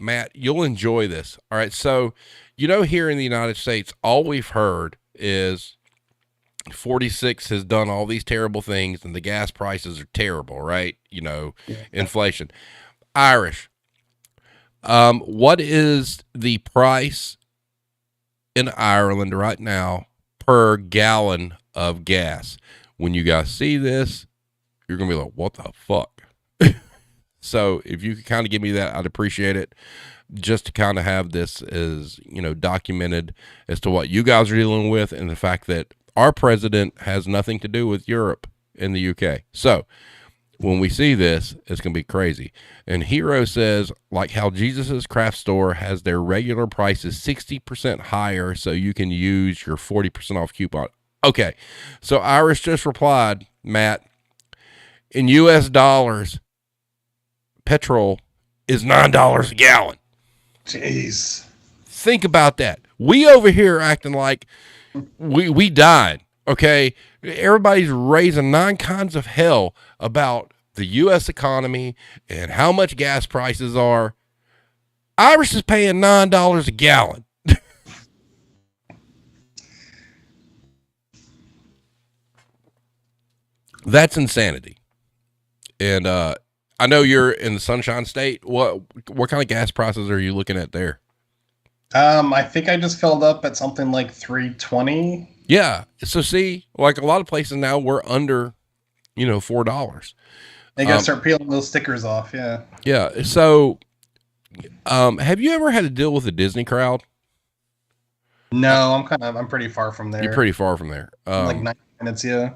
S1: Matt, you'll enjoy this. All right. So, here in the United States, all we've heard is 46 has done all these terrible things and the gas prices are terrible, right?
S2: Yeah.
S1: Inflation. Irish, what is the price in Ireland right now per gallon of gas? When you guys see this, you're going to be like, what the fuck? So if you could kind of give me that, I'd appreciate it. Just to kind of have this as, documented as to what you guys are dealing with and the fact that our president has nothing to do with Europe and the UK. So when we see this, it's going to be crazy. And Hero says, like how Jesus's Craft Store has their regular prices 60% higher so you can use your 40% off coupon. Okay. So Iris just replied, Matt, in US dollars, petrol is $9 a gallon.
S2: Jeez.
S1: Think about that. We over here acting like we died. Okay. Everybody's raising nine kinds of hell about the U.S. economy and how much gas prices are. Irish is paying $9 a gallon. That's insanity. And I know you're in the Sunshine State. What kind of gas prices are you looking at there?
S2: I think I just filled up at something like 320.
S1: Yeah. So see, like a lot of places now, we're under, $4.
S2: They gotta start peeling those stickers off. Yeah.
S1: Yeah. So, have you ever had to deal with the Disney crowd?
S2: No, I'm pretty far from there.
S1: You're pretty far from there.
S2: Like 9 minutes. Yeah.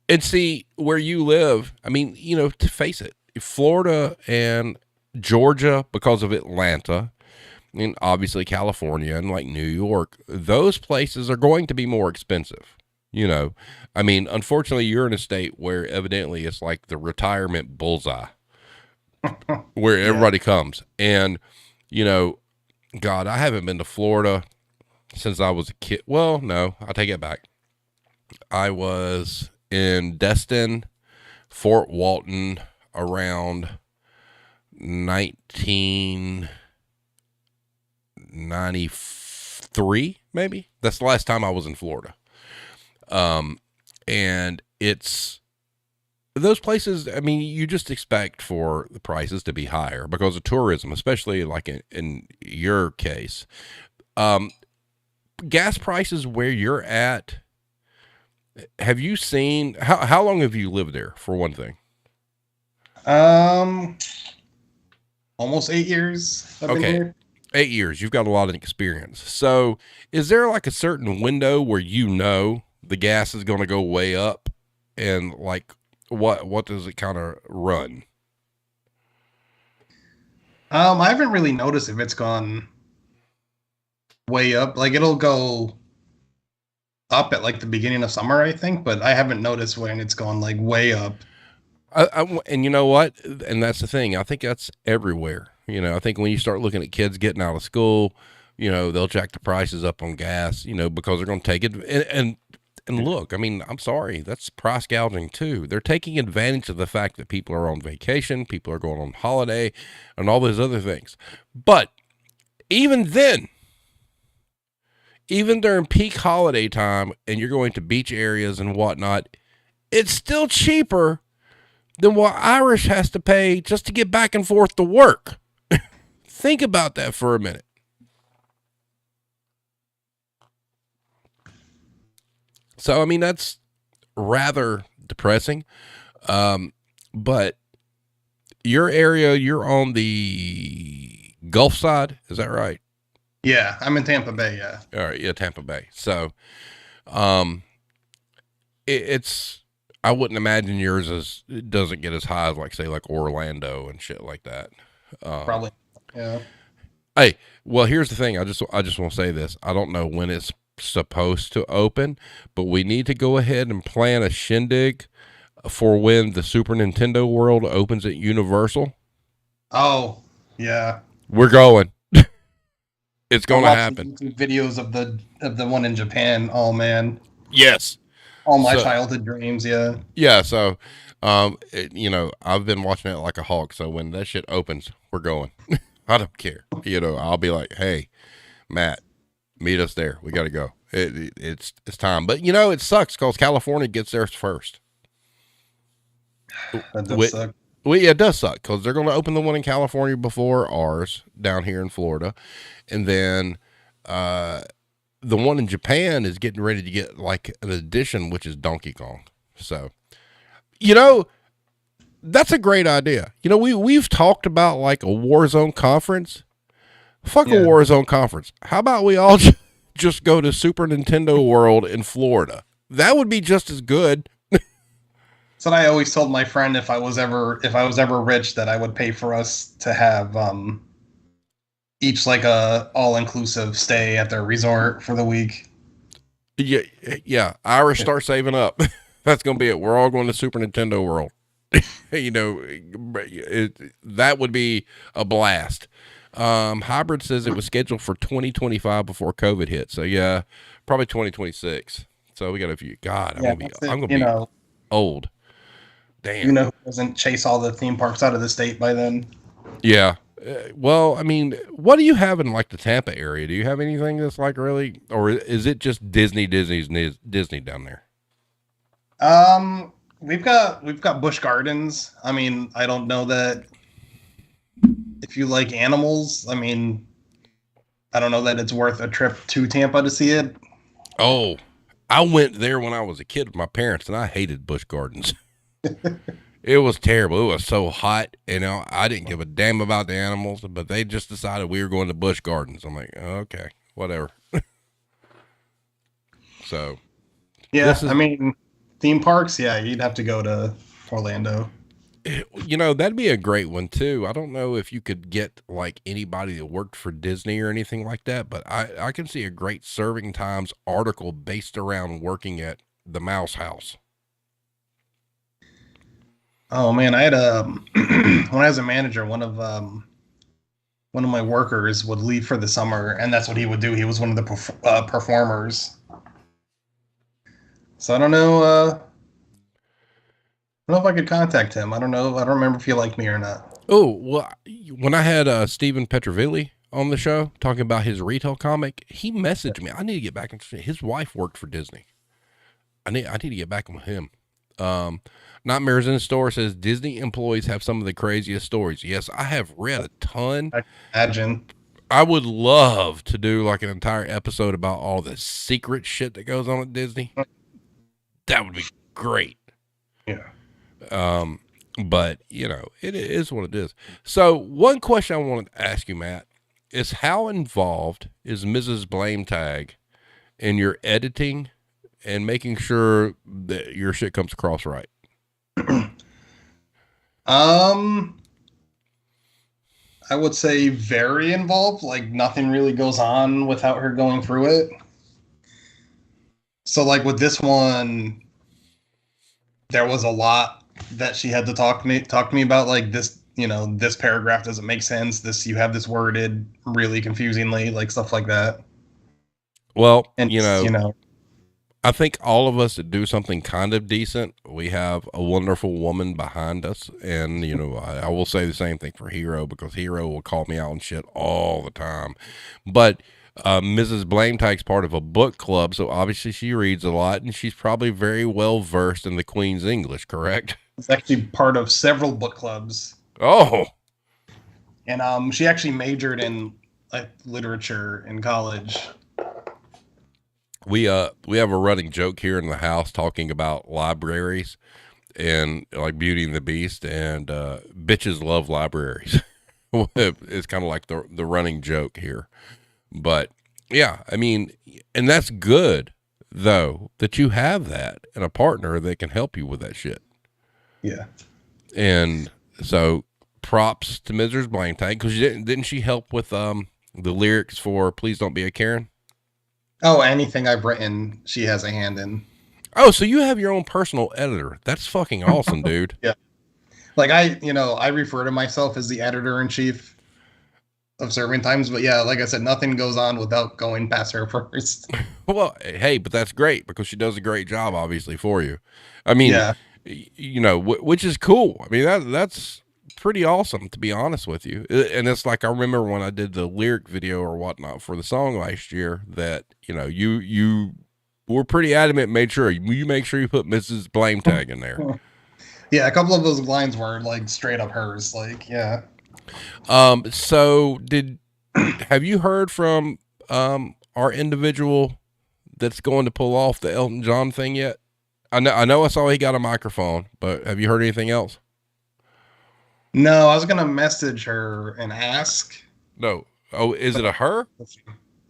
S1: And see where you live. I mean, to face it, Florida and Georgia, because of Atlanta, and obviously California and like New York, those places are going to be more expensive. I mean, unfortunately, you're in a state where evidently it's like the retirement bullseye where everybody comes. And, God, I haven't been to Florida since I was a kid. Well, no, I take it back. I was in Destin, Fort Walton around 1993, maybe. That's the last time I was in Florida. And it's those places. I mean, you just expect for the prices to be higher because of tourism, especially like in your case. Gas prices where you're at. Have you seen how long have you lived there, for one thing?
S2: Almost 8 years. I've been here.
S1: 8 years. You've got a lot of experience. So, is there like a certain window where the gas is going to go way up, and like what does it kind of run?
S2: I haven't really noticed if it's gone way up. Like it'll go up at like the beginning of summer, I think, but I haven't noticed when it's gone like way up.
S1: And you know what? And that's the thing. I think that's everywhere. I think when you start looking at kids getting out of school, they'll jack the prices up on gas, because they're going to take it. And look, I mean, I'm sorry, that's price gouging too. They're taking advantage of the fact that people are on vacation, people are going on holiday, and all those other things. But even then, even during peak holiday time, and you're going to beach areas and whatnot, it's still cheaper than what Irish has to pay just to get back and forth to work. Think about that for a minute. So, I mean, that's rather depressing. But your area, you're on the Gulf side. Is that right?
S2: Yeah, I'm in Tampa Bay. Yeah.
S1: All right. Yeah. Tampa Bay. So, it's, I wouldn't imagine yours it doesn't get as high as like, say, like Orlando and shit like that.
S2: Probably. Yeah.
S1: Hey, well, here's the thing. I just want to say this. I don't know when it's supposed to open, but we need to go ahead and plan a shindig for when the Super Nintendo World opens at Universal.
S2: Oh, yeah.
S1: We're going. It's going to happen.
S2: Videos of the one in Japan. Oh man.
S1: Yes.
S2: All my childhood dreams. Yeah.
S1: Yeah. So, I've been watching it like a hawk. So when that shit opens, we're going. I don't care. I'll be like, hey, Matt, meet us there. We got to go. It's time. But it sucks because California gets theirs first.
S2: That does
S1: We,
S2: suck.
S1: yeah, it does suck because they're going to open the one in California before ours down here in Florida, and then the one in Japan is getting ready to get like an addition, which is Donkey Kong. So, you know, that's a great idea. We've talked about like a Warzone conference. Fuck a
S2: Yeah.
S1: Warzone conference. How about we all just go to Super Nintendo World in Florida? That would be just as good.
S2: So I always told my friend if I was ever rich that I would pay for us to have each like a all inclusive stay at their resort for the week.
S1: Yeah, yeah. Irish, start saving up. That's gonna be it. We're all going to Super Nintendo World. That would be a blast. Hybrid says it was scheduled for 2025 before COVID hit. So yeah, probably 2026. So we got a few. God,
S2: Yeah,
S1: I'm gonna be old. Damn.
S2: who doesn't chase all the theme parks out of the state by then?
S1: Yeah. Well, I mean, what do you have in like the Tampa area? Do you have anything that's like really, or is it just Disney down there?
S2: We've got Busch Gardens. I mean, I don't know that if you like animals. I mean, I don't know that it's worth a trip to Tampa to see it.
S1: Oh, I went there when I was a kid with my parents, and I hated Busch Gardens. It was terrible. It was so hot. I didn't give a damn about the animals, but they just decided we were going to Busch Gardens. I'm like, okay, whatever. So,
S2: Yeah, I mean, theme parks. Yeah, you'd have to go to Orlando.
S1: that'd be a great one too. I don't know if you could get like anybody that worked for Disney or anything like that, but I can see a great Serving Times article based around working at the Mouse House.
S2: Oh man, I had a when I was a manager, one of my workers would leave for the summer, and that's what he would do. He was one of the performers. So I don't know. I don't know if I could contact him. I don't know. I don't remember if he liked me or not.
S1: Oh, well, when I had Stephen Petrovilli on the show talking about his retail comic, he messaged me. I need to get back. His wife worked for Disney. I need to get back with him. Nightmares in the Store says Disney employees have some of the craziest stories. Yes, I have read a ton.
S2: I can imagine.
S1: I would love to do like an entire episode about all the secret shit that goes on at Disney. That would be great.
S2: Yeah.
S1: But it is what it is. So one question I wanted to ask you, Matt, is how involved is Mrs. Blame Tag in your editing and making sure that your shit comes across right?
S2: I would say very involved. Like nothing really goes on without her going through it. So like with this one, there was a lot that she had to talk to me about. Like this, this paragraph doesn't make sense. You have this worded really confusingly, like stuff like that.
S1: Well,
S2: And
S1: I think all of us that do something kind of decent, we have a wonderful woman behind us. And, I will say the same thing for Hero, because Hero will call me out on shit all the time. But Mrs. Blame Tag's part of a book club, so obviously she reads a lot, and she's probably very well versed in the Queen's English, correct?
S2: it's actually part of several book clubs.
S1: Oh.
S2: And she actually majored in literature in college.
S1: We have a running joke here in the house talking about libraries and like Beauty and the Beast, and bitches love libraries. It's kind of like the running joke here. But yeah, I mean, and that's good though that you have that and a partner that can help you with that shit.
S2: Yeah.
S1: And so props to Mrs. Blame Tag, because didn't she help with the lyrics for Please Don't Be a Karen?
S2: Oh, anything I've written, she has a hand in.
S1: Oh, so you have your own personal editor. That's fucking awesome, dude.
S2: Yeah. Like I refer to myself as the editor in chief of Serving Times, but yeah, like I said, nothing goes on without going past her first.
S1: Well, hey, but that's great because she does a great job, obviously, for you. I mean,
S2: Yeah.
S1: you know, which is cool. I mean, that's pretty awesome, to be honest with you. And it's like, I remember when I did the lyric video or whatnot for the song last year, that, you know, you were pretty adamant, made sure you make sure you put Mrs. Blame Tag in there.
S2: Yeah, a couple of those lines were like straight up hers. Like, yeah.
S1: So have you heard from our individual that's going to pull off the Elton John thing yet? I know I saw he got a microphone, but have you heard anything else?
S2: No, I was gonna message her and ask.
S1: No. Oh, is it a her?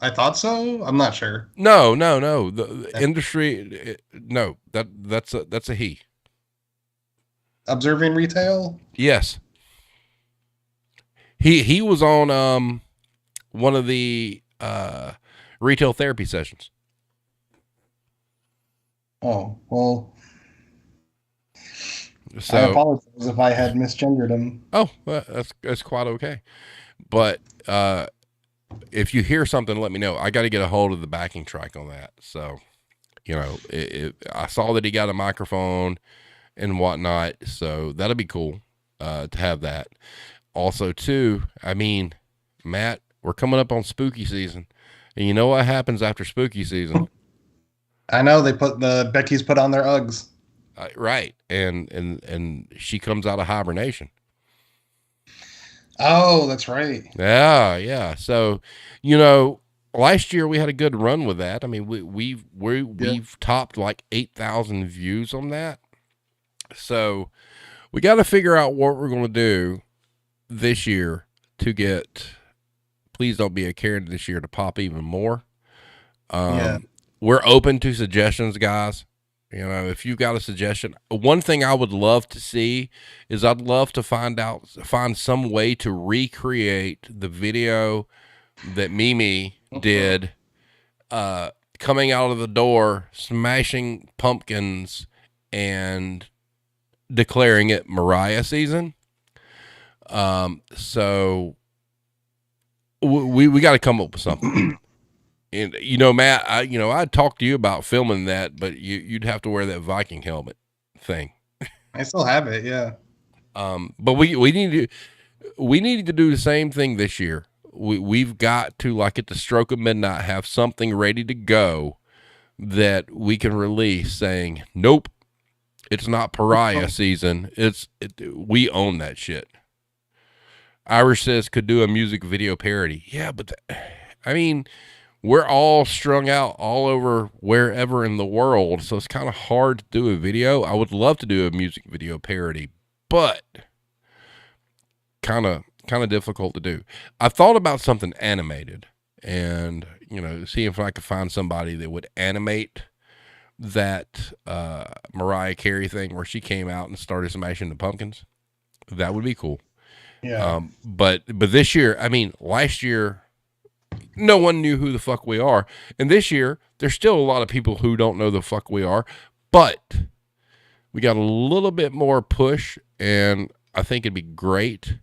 S2: I thought so. I'm not sure.
S1: No, no, no. The industry, no. That's a he.
S2: Observing retail.
S1: Yes. He was on one of the retail therapy sessions.
S2: Oh well.
S1: So
S2: I apologize if I had misgendered him.
S1: oh, well, that's quite okay. But if you hear something, let me know. I got to get a hold of the backing track on that. So, you know, I saw that he got a microphone and whatnot, so that'll be cool to have that. Also, too, I mean, Matt, we're coming up on spooky season, and you know what happens after spooky season?
S2: I know they put the Becky's put on their Uggs.
S1: Right, and she comes out of hibernation.
S2: Oh, that's right.
S1: Yeah, yeah. So, you know, last year we had a good run with that. I mean, we've topped like 8,000 views on that. So we got to figure out what we're going to do this year to get. Please don't be a Karen this year to pop even more.
S2: Yeah.
S1: We're open to suggestions, guys. You know, if you've got a suggestion, one thing I would love to see is I'd love to find some way to recreate the video that Mimi did, coming out of the door, smashing pumpkins and declaring it Mariah season. So we got to come up with something. And, you know, Matt, I'd talk to you about filming that, but you'd have to wear that Viking helmet thing.
S2: I still have it. Yeah.
S1: But we need to do the same thing this year. We've got to, like at the stroke of midnight, have something ready to go that we can release saying, nope, it's not pariah season. We own that shit. Irish says could do a music video parody. Yeah, but I mean, we're all strung out all over wherever in the world, so it's kind of hard to do a video. I would love to do a music video parody, but kind of difficult to do. I thought about something animated, and see if I could find somebody that would animate that Mariah Carey thing where she came out and started smashing the pumpkins. That would be cool.
S2: Yeah.
S1: But this year, I mean, last year, no one knew who the fuck we are. And this year, there's still a lot of people who don't know the fuck we are. But we got a little bit more push, and I think it'd be great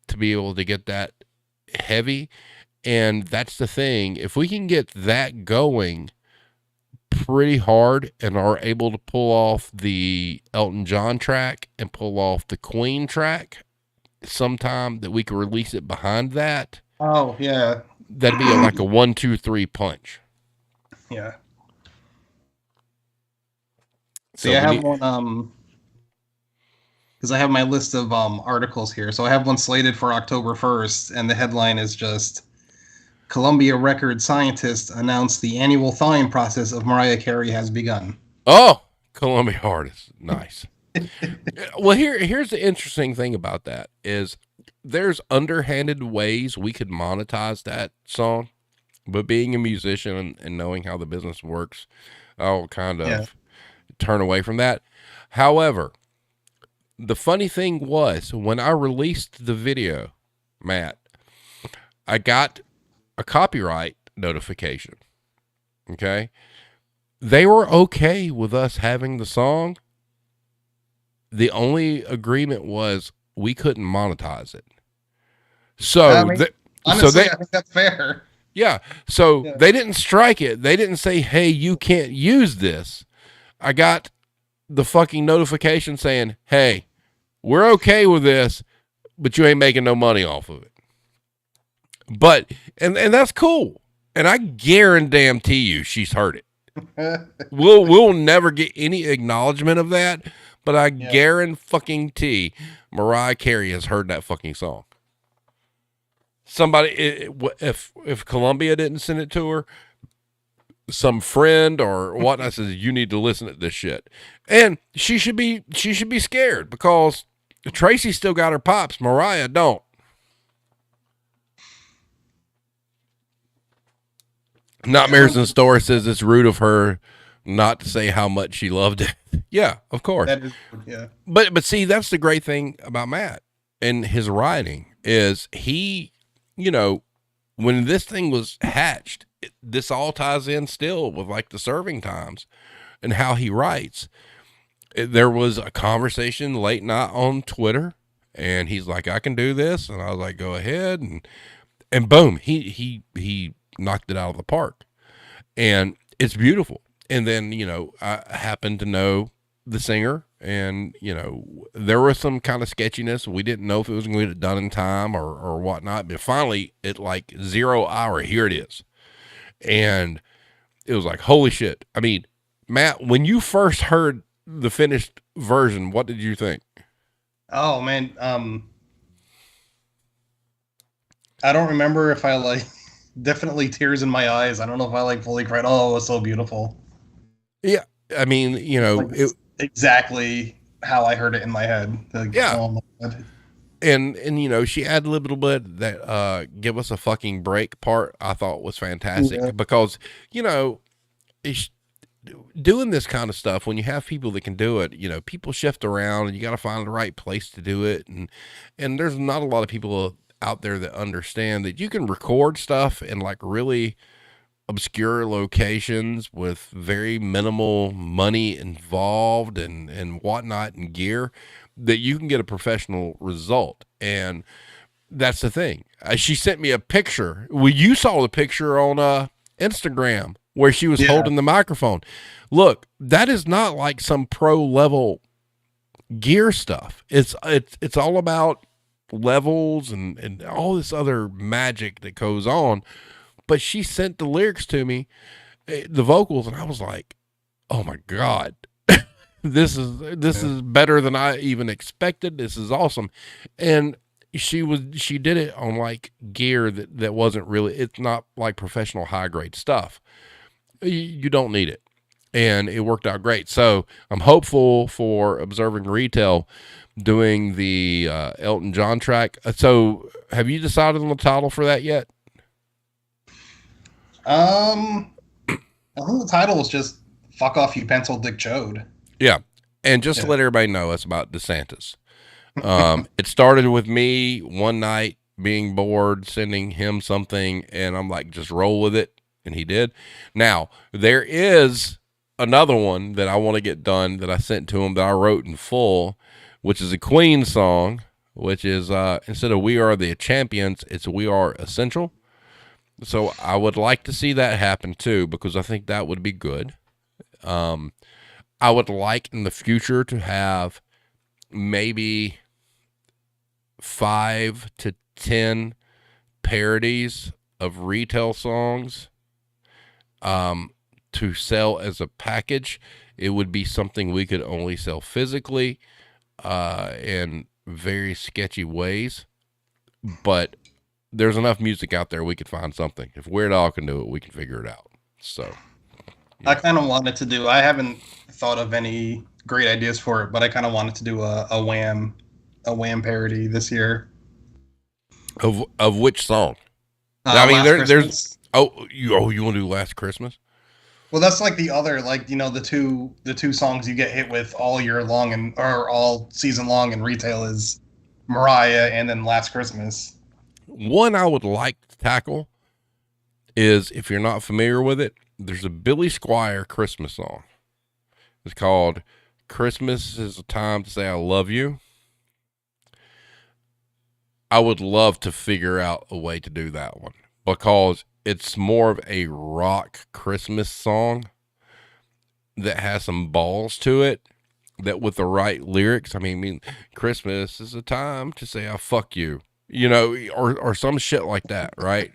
S1: to be able to get that heavy. And that's the thing. If we can get that going pretty hard and are able to pull off the Elton John track and pull off the Queen track sometime, that we can release it behind that.
S2: Oh, yeah.
S1: That'd be like a 1, 2, 3 punch.
S2: Yeah.
S1: So
S2: I have one, because I have my list of articles here. So I have one slated for October 1st, and the headline is just Columbia record scientists announced the annual thawing process of Mariah Carey has begun.
S1: Oh, Columbia artists. Nice. Well, here's the interesting thing about that is there's underhanded ways we could monetize that song, but being a musician and knowing how the business works, I'll kind of turn away from that. However, the funny thing was when I released the video, Matt, I got a copyright notification. Okay. They were okay with us having the song. The only agreement was we couldn't monetize it. So,
S2: honestly, I think that's fair.
S1: Yeah. So they didn't strike it. They didn't say, hey, you can't use this. I got the fucking notification saying, hey, we're okay with this, but you ain't making no money off of it. But, and that's cool. And I guarantee you she's heard it. We'll never get any acknowledgement of that, but I
S2: Yeah.
S1: guarantee Mariah Carey has heard that fucking song. Somebody, if Columbia didn't send it to her, some friend or whatnot says you need to listen to this shit, and she should be scared because Tracy still got her pops, Mariah don't. Nightmares in the Store says it's rude of her not to say how much she loved it. Yeah, of course.
S2: That is, yeah.
S1: But see, that's the great thing about Matt and his writing is he, you know, when this thing was hatched, this all ties in still with like the serving times and how he writes. There was a conversation late night on Twitter, and he's like, "I can do this," and I was like, "Go ahead," and boom, he knocked it out of the park, and it's beautiful. And then I happened to know the singer, and there was some kind of sketchiness. We didn't know if it was going to get done in time or whatnot, but finally at like 0 hour, here it is. And it was like, holy shit. I mean, Matt, when you first heard the finished version, what did you think?
S2: Oh man, I don't remember if I like definitely tears in my eyes. I don't know if I like fully cried. Oh, it was so beautiful.
S1: Yeah. I mean,
S2: Like exactly how I heard it in my head. Like,
S1: yeah.
S2: oh my God.
S1: And she added a little bit that give us a fucking break part I thought was fantastic because it's, doing this kind of stuff when you have people that can do it, people shift around and you got to find the right place to do it, and there's not a lot of people out there that understand that you can record stuff in like really obscure locations with very minimal money involved and whatnot and gear, that you can get a professional result. And that's the thing. She sent me a picture. Well, you saw the picture on Instagram where she was holding the microphone. Look, that is not like some pro level gear stuff. It's all about levels and all this other magic that goes on. But she sent the lyrics to me, the vocals, and I was like, "Oh my God, this is better than I even expected. This is awesome." And she did it on like gear that wasn't really. It's not like professional high grade stuff. You don't need it, and it worked out great. So I'm hopeful for Observing Retail doing the Elton John track. So have you decided on the title for that yet?
S2: I think the title was just "Fuck Off, You Pencil Dick Chode."
S1: Yeah, and just to let everybody know, it's about DeSantis. It started with me one night being bored, sending him something, and I'm like, just roll with it, and he did. Now there is another one that I want to get done that I sent to him that I wrote in full, which is a Queen song, which is instead of "We Are the Champions," it's "We Are Essential." So I would like to see that happen too, because I think that would be good. I would like in the future to have maybe 5 to 10 parodies of retail songs to sell as a package. It would be something we could only sell physically in very sketchy ways, but there's enough music out there we could find something. If Weird Al can do it, we can figure it out. So
S2: I kind of wanted to do. I haven't thought of any great ideas for it, but I kind of wanted to do a Wham parody this year.
S1: Of which song? I mean, there's you want to do Last Christmas?
S2: Well, that's like the other, like the two songs you get hit with all year long or all season long in retail is Mariah and then Last Christmas.
S1: One I would like to tackle is, if you're not familiar with it, there's a Billy Squier Christmas song. It's called "Christmas is a Time to Say I Love You." I would love to figure out a way to do that one because it's more of a rock Christmas song that has some balls to it. that with the right lyrics, I mean, Christmas is a time to say I fuck you, you know, or some shit like that, right?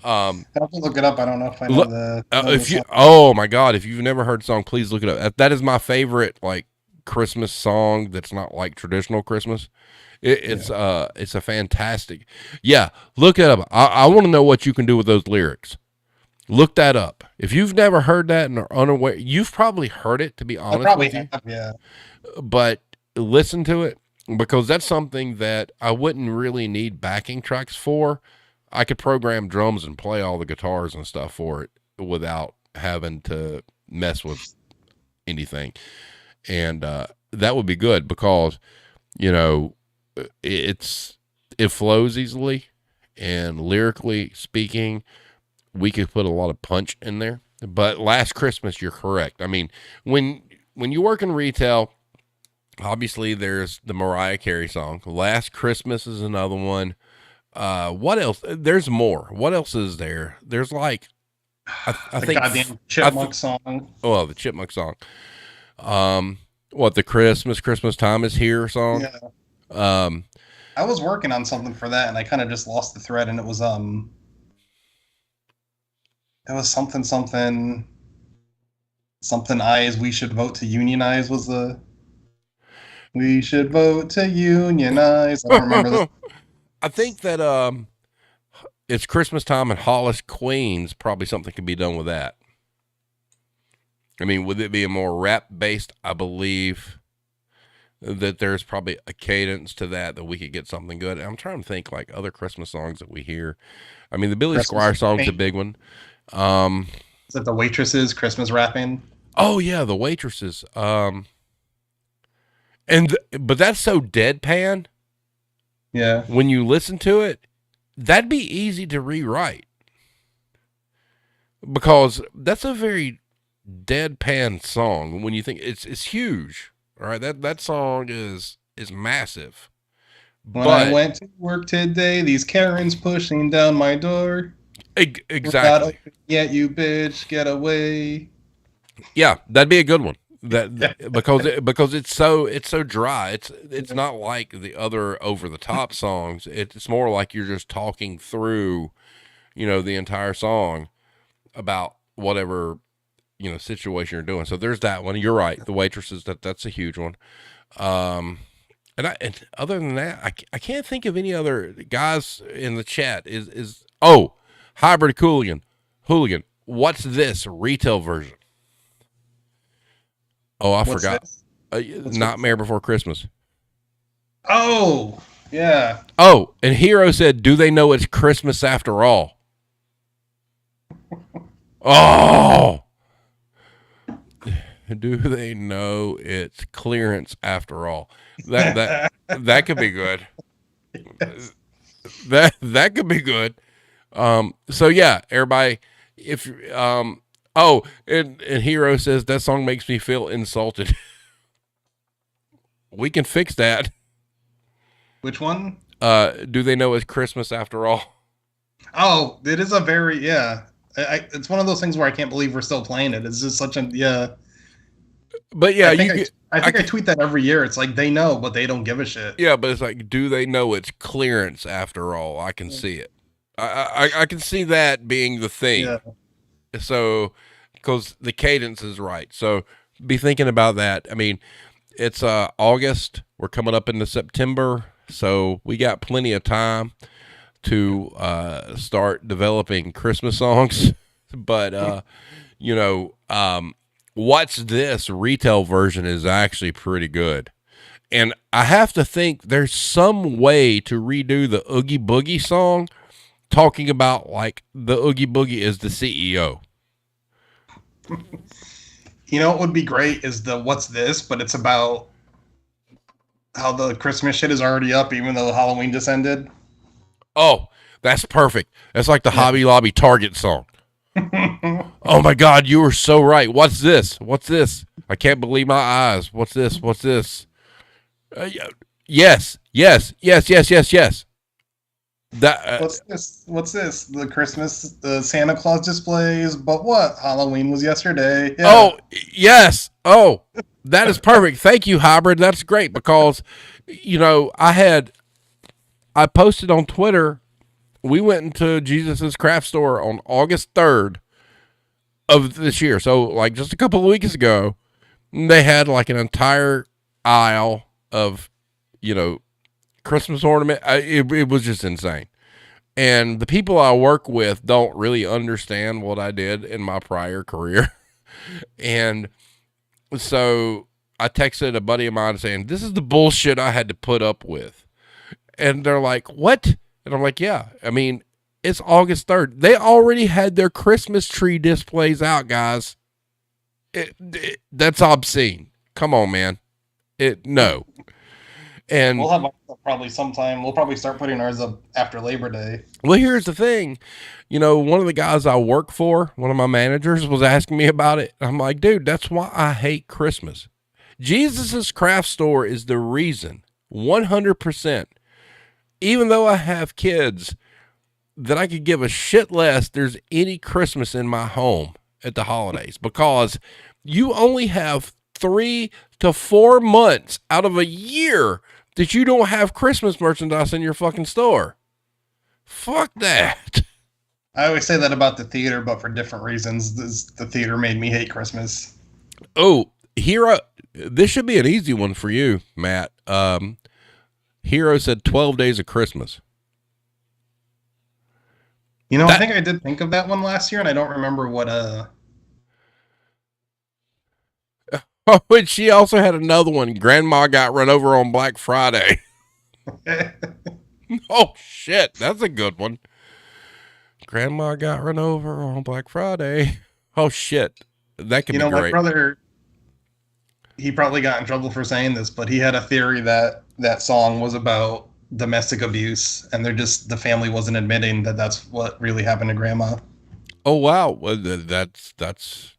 S1: Um,
S2: I have to look it up. I don't know if I know
S1: look,
S2: the
S1: if you,
S2: song.
S1: oh my god, if you've never heard the song, please look it up. That is my favorite like Christmas song. That's not like traditional Christmas.
S2: Yeah,
S1: It's a fantastic, yeah. Look it up. I want to know what you can do with those lyrics. Look that up. If you've never heard that and are unaware, you've probably heard it, to be
S2: I
S1: honest
S2: probably
S1: with you.
S2: have. Yeah,
S1: But listen to it because that's something that I wouldn't really need backing tracks for. I could program drums and play all the guitars and stuff for it without having to mess with anything. And that would be good because, you know, it flows easily and lyrically speaking, we could put a lot of punch in there. But Last Christmas, you're correct. I mean, when you work in retail, obviously there's the Mariah Carey song. Last Christmas is another one. What else? There's more. What else is there? There's like I
S2: the
S1: think
S2: goddamn
S1: I th-
S2: chipmunk song.
S1: well the Chipmunk song. What the Christmas time is here song.
S2: Yeah,
S1: Um,
S2: I was working on something for that, and I kind of just lost the thread. And it was something eyes. We should vote to unionize was the we should vote to unionize. I don't remember this.
S1: I think that it's Christmas time in Hollis, Queens. Probably something could be done with that. I mean, would it be a more rap based? I believe that there's probably a cadence to that we could get something good. I'm trying to think like other Christmas songs that we hear. I mean, the Billy
S2: Christmas
S1: Squire song's a
S2: rapping.
S1: big one. Um,
S2: Is it the waitresses Christmas rapping?
S1: oh yeah, the waitresses. But that's so deadpan
S2: Yeah.
S1: when you listen to it. That'd be easy to rewrite because that's a very deadpan song. When you think it's huge, all right. That song is massive,
S2: When I
S1: but
S2: went to work today, these Karens pushing down my door. We're not
S1: exactly.
S2: open yet, you bitch. Get away.
S1: Yeah, that'd be a good one.
S2: Yeah.
S1: Because it's so dry. It's not like the other over the top songs. It's more like you're just talking through, the entire song about whatever situation you're doing. So there's that one. You're right. The waitresses that's a huge one. Um, and other than that, I can't think of any other guys in the chat. Hybrid hooligan. What's this retail version? Oh, I
S2: What's
S1: forgot.
S2: this?
S1: Nightmare Before Christmas.
S2: Oh, yeah.
S1: Oh, and Hero said, "Do they know it's Christmas after all?" Oh, do they know it's clearance after all? That could be good.
S2: Yes.
S1: That could be good. So yeah, everybody, if and Hero says that song makes me feel insulted. We can fix that.
S2: Which one?
S1: Do they know it's Christmas after all?
S2: Oh, it is a very yeah. It's one of those things where I can't believe we're still playing it. It's just such a yeah.
S1: But yeah,
S2: I
S1: you
S2: think
S1: get.
S2: I tweet that every year. It's like they know, but they don't give a shit.
S1: Yeah, but it's like, do they know it's clearance after all? I can see it. I can see that being the theme.
S2: Yeah.
S1: So, because the cadence is right. So, be thinking about that. I mean, it's August. We're coming up into September, so we got plenty of time to start developing Christmas songs. But what's this retail version is actually pretty good. And I have to think there's some way to redo the Oogie Boogie song, talking about like the Oogie Boogie is the CEO.
S2: You know what would be great is the what's this, but it's about how the Christmas shit is already up, even though Halloween just ended.
S1: Oh, that's perfect. That's like the
S2: Yeah.
S1: Hobby Lobby Target song. Oh my God, you were so right. What's this? What's this? I can't believe my eyes. What's this? What's this? Yes, yes, yes, yes, yes, yes. That
S2: What's this? What's this? The Christmas, the Santa Claus displays. But what? Halloween was yesterday. Yeah.
S1: oh yes, oh that is perfect. Thank you, hybrid. That's great because I posted on Twitter. We went into Jesus's craft store on August 3rd of this year. So like just a couple of weeks ago, they had like an entire aisle of you know Christmas ornament. It was just insane. And the people I work with don't really understand what I did in my prior career. And so I texted a buddy of mine saying, "This is the bullshit I had to put up with." And they're like, "What?" And I'm like, "Yeah. I mean, it's August 3rd. They already had their Christmas tree displays out, guys. That's obscene. Come on, man. No."
S2: We'll
S1: And
S2: have ours up probably sometime. We'll probably start putting ours up after Labor Day.
S1: well, here's the thing. One of the guys I work for, one of my managers, was asking me about it. I'm like, dude, that's why I hate Christmas. Jesus's craft store is the reason, 100%. Even though I have kids, that I could give a shit less there's any Christmas in my home at the holidays because you only have 3 to 4 months out of a year that you don't have Christmas merchandise in your fucking store. Fuck that.
S2: I always say that about the theater, but for different reasons. The theater made me hate Christmas.
S1: Oh, Hero, this should be an easy one for you, Matt. Hero said 12 Days of Christmas.
S2: I think I did think of that one last year, and I don't remember what.
S1: Oh, and she also had another one. Grandma got run over on Black Friday. Oh, shit. That's a good one. Grandma got run over on Black Friday. Oh, shit. That could be great.
S2: My brother, he probably got in trouble for saying this, but he had a theory that that song was about domestic abuse, and the family wasn't admitting that that's what really happened to Grandma.
S1: Oh, wow. Well, that's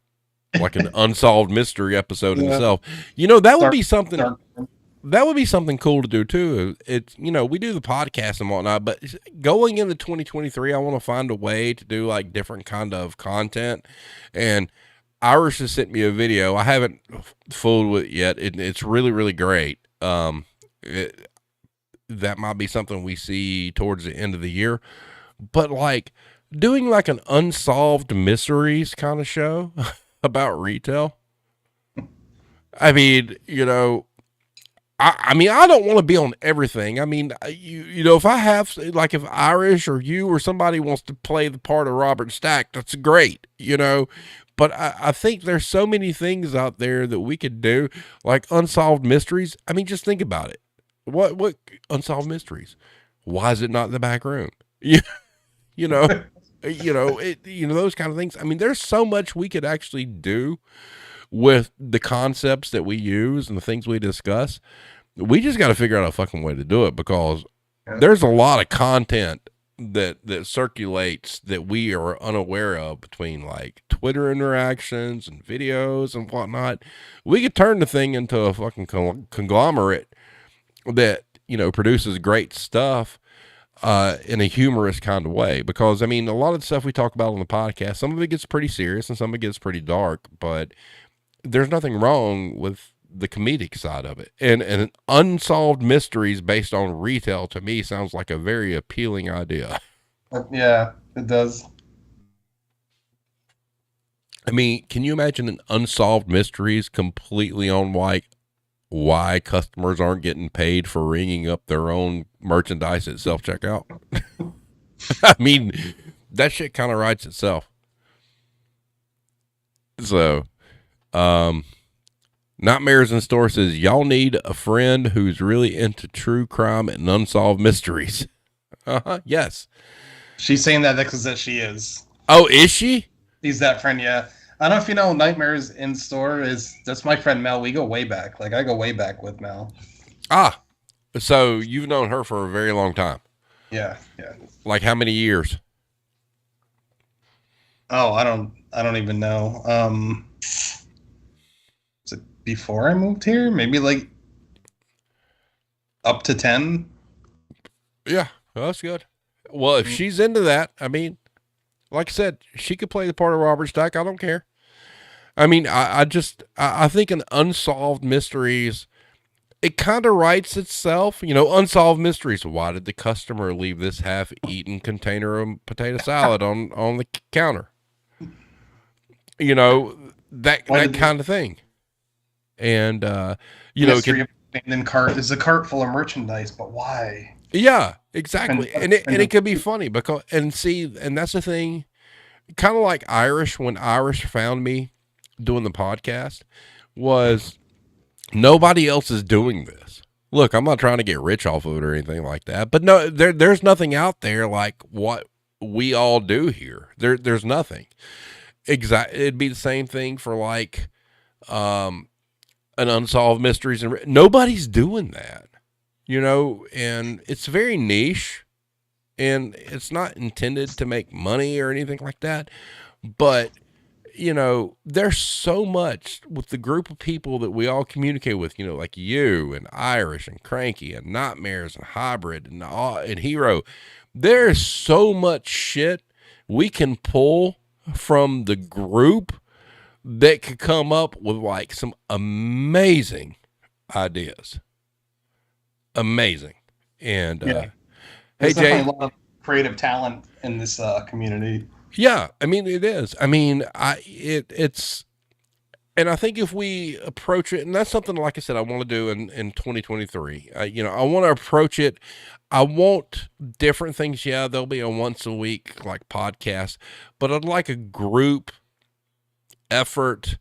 S1: like an unsolved mystery episode in itself. That would be something. That would be something cool to do too. It's we do the podcast and whatnot, but going into 2023, I want to find a way to do like different kind of content. And Irish has sent me a video. I haven't fooled with it yet. It's really really great. That might be something we see towards the end of the year, but like doing like an unsolved mysteries kind of show about retail. I mean, I mean, I don't want to be on everything. I mean, if I have, like, if Irish or you or somebody wants to play the part of Robert Stack, that's great, But I think there's so many things out there that we could do, like unsolved mysteries. I mean, just think about it. What unsolved mysteries? Why is it not in the back room? You, you know, those kind of things. I mean, there's so much we could actually do with the concepts that we use and the things we discuss. We just got to figure out a fucking way to do it because there's a lot of content that circulates that we are unaware of between like Twitter interactions and videos and whatnot. We could turn the thing into a fucking conglomerate that, produces great stuff in a humorous kind of way. Because, I mean, a lot of the stuff we talk about on the podcast, some of it gets pretty serious and some of it gets pretty dark, but there's nothing wrong with the comedic side of it. And unsolved mysteries based on retail to me sounds like a very appealing idea.
S2: Yeah, it does.
S1: I mean, can you imagine an unsolved mysteries completely on like why customers aren't getting paid for ringing up their own merchandise at self-checkout? I mean, that shit kind of writes itself. So, Nightmares in Store says, y'all need a friend who's really into true crime and unsolved mysteries. Yes.
S2: She's saying that because that she is.
S1: Oh, is she?
S2: He's that friend, yeah. I don't know if you know Nightmares in Store that's my friend Mel. We go way back. Like I go way back with Mel.
S1: Ah, so you've known her for a very long time.
S2: Yeah.
S1: Like how many years?
S2: Oh, I don't even know. Was it before I moved here? Maybe like up to 10.
S1: Yeah, well, that's good. Well, if she's into that, I mean, like I said, she could play the part of Robert Stack. I don't care. I mean, I think an unsolved mysteries, it kind of writes itself. Unsolved mysteries. Why did the customer leave this half-eaten container of potato salad on the counter? That kind of thing. And
S2: Mystery of abandoned cart. There's a cart full of merchandise, but why?
S1: Yeah, exactly. And it could be funny because and that's the thing. Kind of like Irish, when Irish found me doing the podcast, was nobody else is doing this. Look, I'm not trying to get rich off of it or anything like that, but no, there's nothing out there like what we all do here. There's nothing. It'd be the same thing for like an unsolved mysteries, and nobody's doing that, and it's very niche, and it's not intended to make money or anything like that. But there's so much with the group of people that we all communicate with, like you and Irish and Cranky and Nightmares and Hybrid and Hero. There's so much shit we can pull from the group that could come up with like some amazing ideas. Amazing. And
S2: there's
S1: hey Jay,
S2: definitely a lot of creative talent in this community.
S1: Yeah, I mean it is. I mean, it's, and I think if we approach it, and that's something like I said, I want to do in 2023. I want to approach it. I want different things. Yeah, there'll be a once a week like podcast, but I'd like a group effort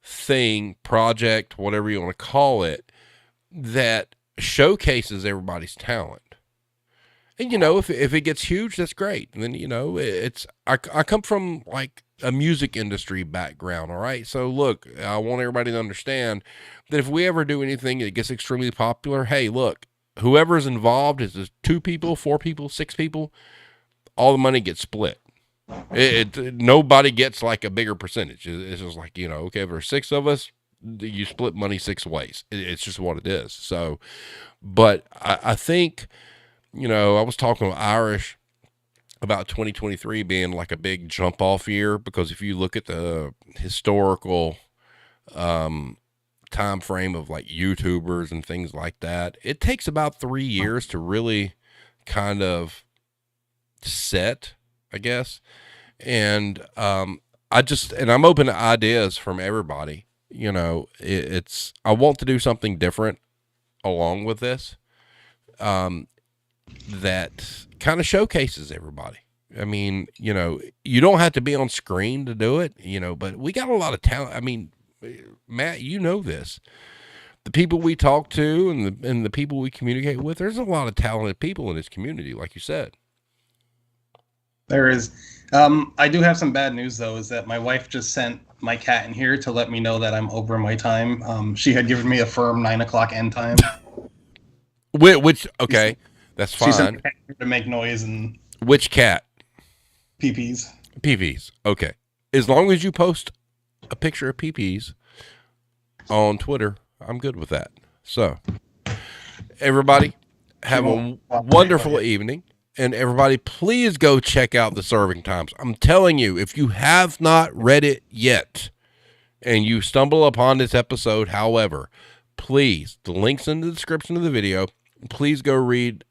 S1: thing, project, whatever you want to call it, that showcases everybody's talent. And if it gets huge, that's great. And then I come from like a music industry background, all right. So look, I want everybody to understand that if we ever do anything that gets extremely popular, hey, look, whoever's involved, is it 2 people, 4 people, 6 people, all the money gets split. Nobody gets like a bigger percentage. It's just like okay, if there's 6 of us, you split money 6 ways. It's just what it is. So, but I think. I was talking with Irish about 2023 being like a big jump off year, because if you look at the historical time frame of like YouTubers and things like that, it takes about 3 years to really kind of set, I guess. And I'm open to ideas from everybody. I want to do something different along with this. That kind of showcases everybody. I mean, you don't have to be on screen to do it, but we got a lot of talent. I mean, Matt, this. The people we talk to and the people we communicate with, there's a lot of talented people in this community, like you said.
S2: There is. I do have some bad news, though, is that my wife just sent my cat in here to let me know that I'm over my time. She had given me a firm 9 o'clock end time.
S1: Which okay. That's fine.
S2: She sent the cat here to make noise and.
S1: Which cat?
S2: PPs.
S1: PPs. Okay. As long as you post a picture of PPs on Twitter, I'm good with that. So, everybody, have a wonderful evening. And everybody, please go check out the Serving Times. I'm telling you, if you have not read it yet and you stumble upon this episode, however, please, the link's in the description of the video. Please go read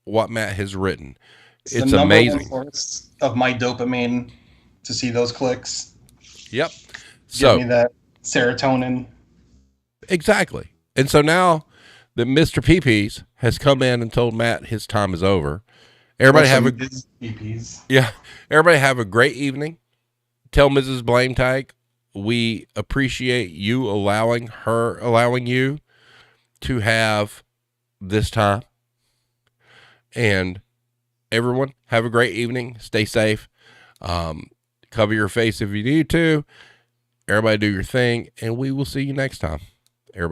S1: what Matt has written. It's
S2: the
S1: amazing.
S2: Source of my dopamine to see those clicks.
S1: Yep.
S2: Give me that serotonin.
S1: Exactly. And so now that Mr. PPs has come in and told Matt his time is over, everybody everybody have a great evening. Tell Mrs. Blame Tag we appreciate you allowing you to have this time. And everyone, have a great evening. Stay safe. Cover your face if you need to. Everybody do your thing, and we will see you next time. Everybody.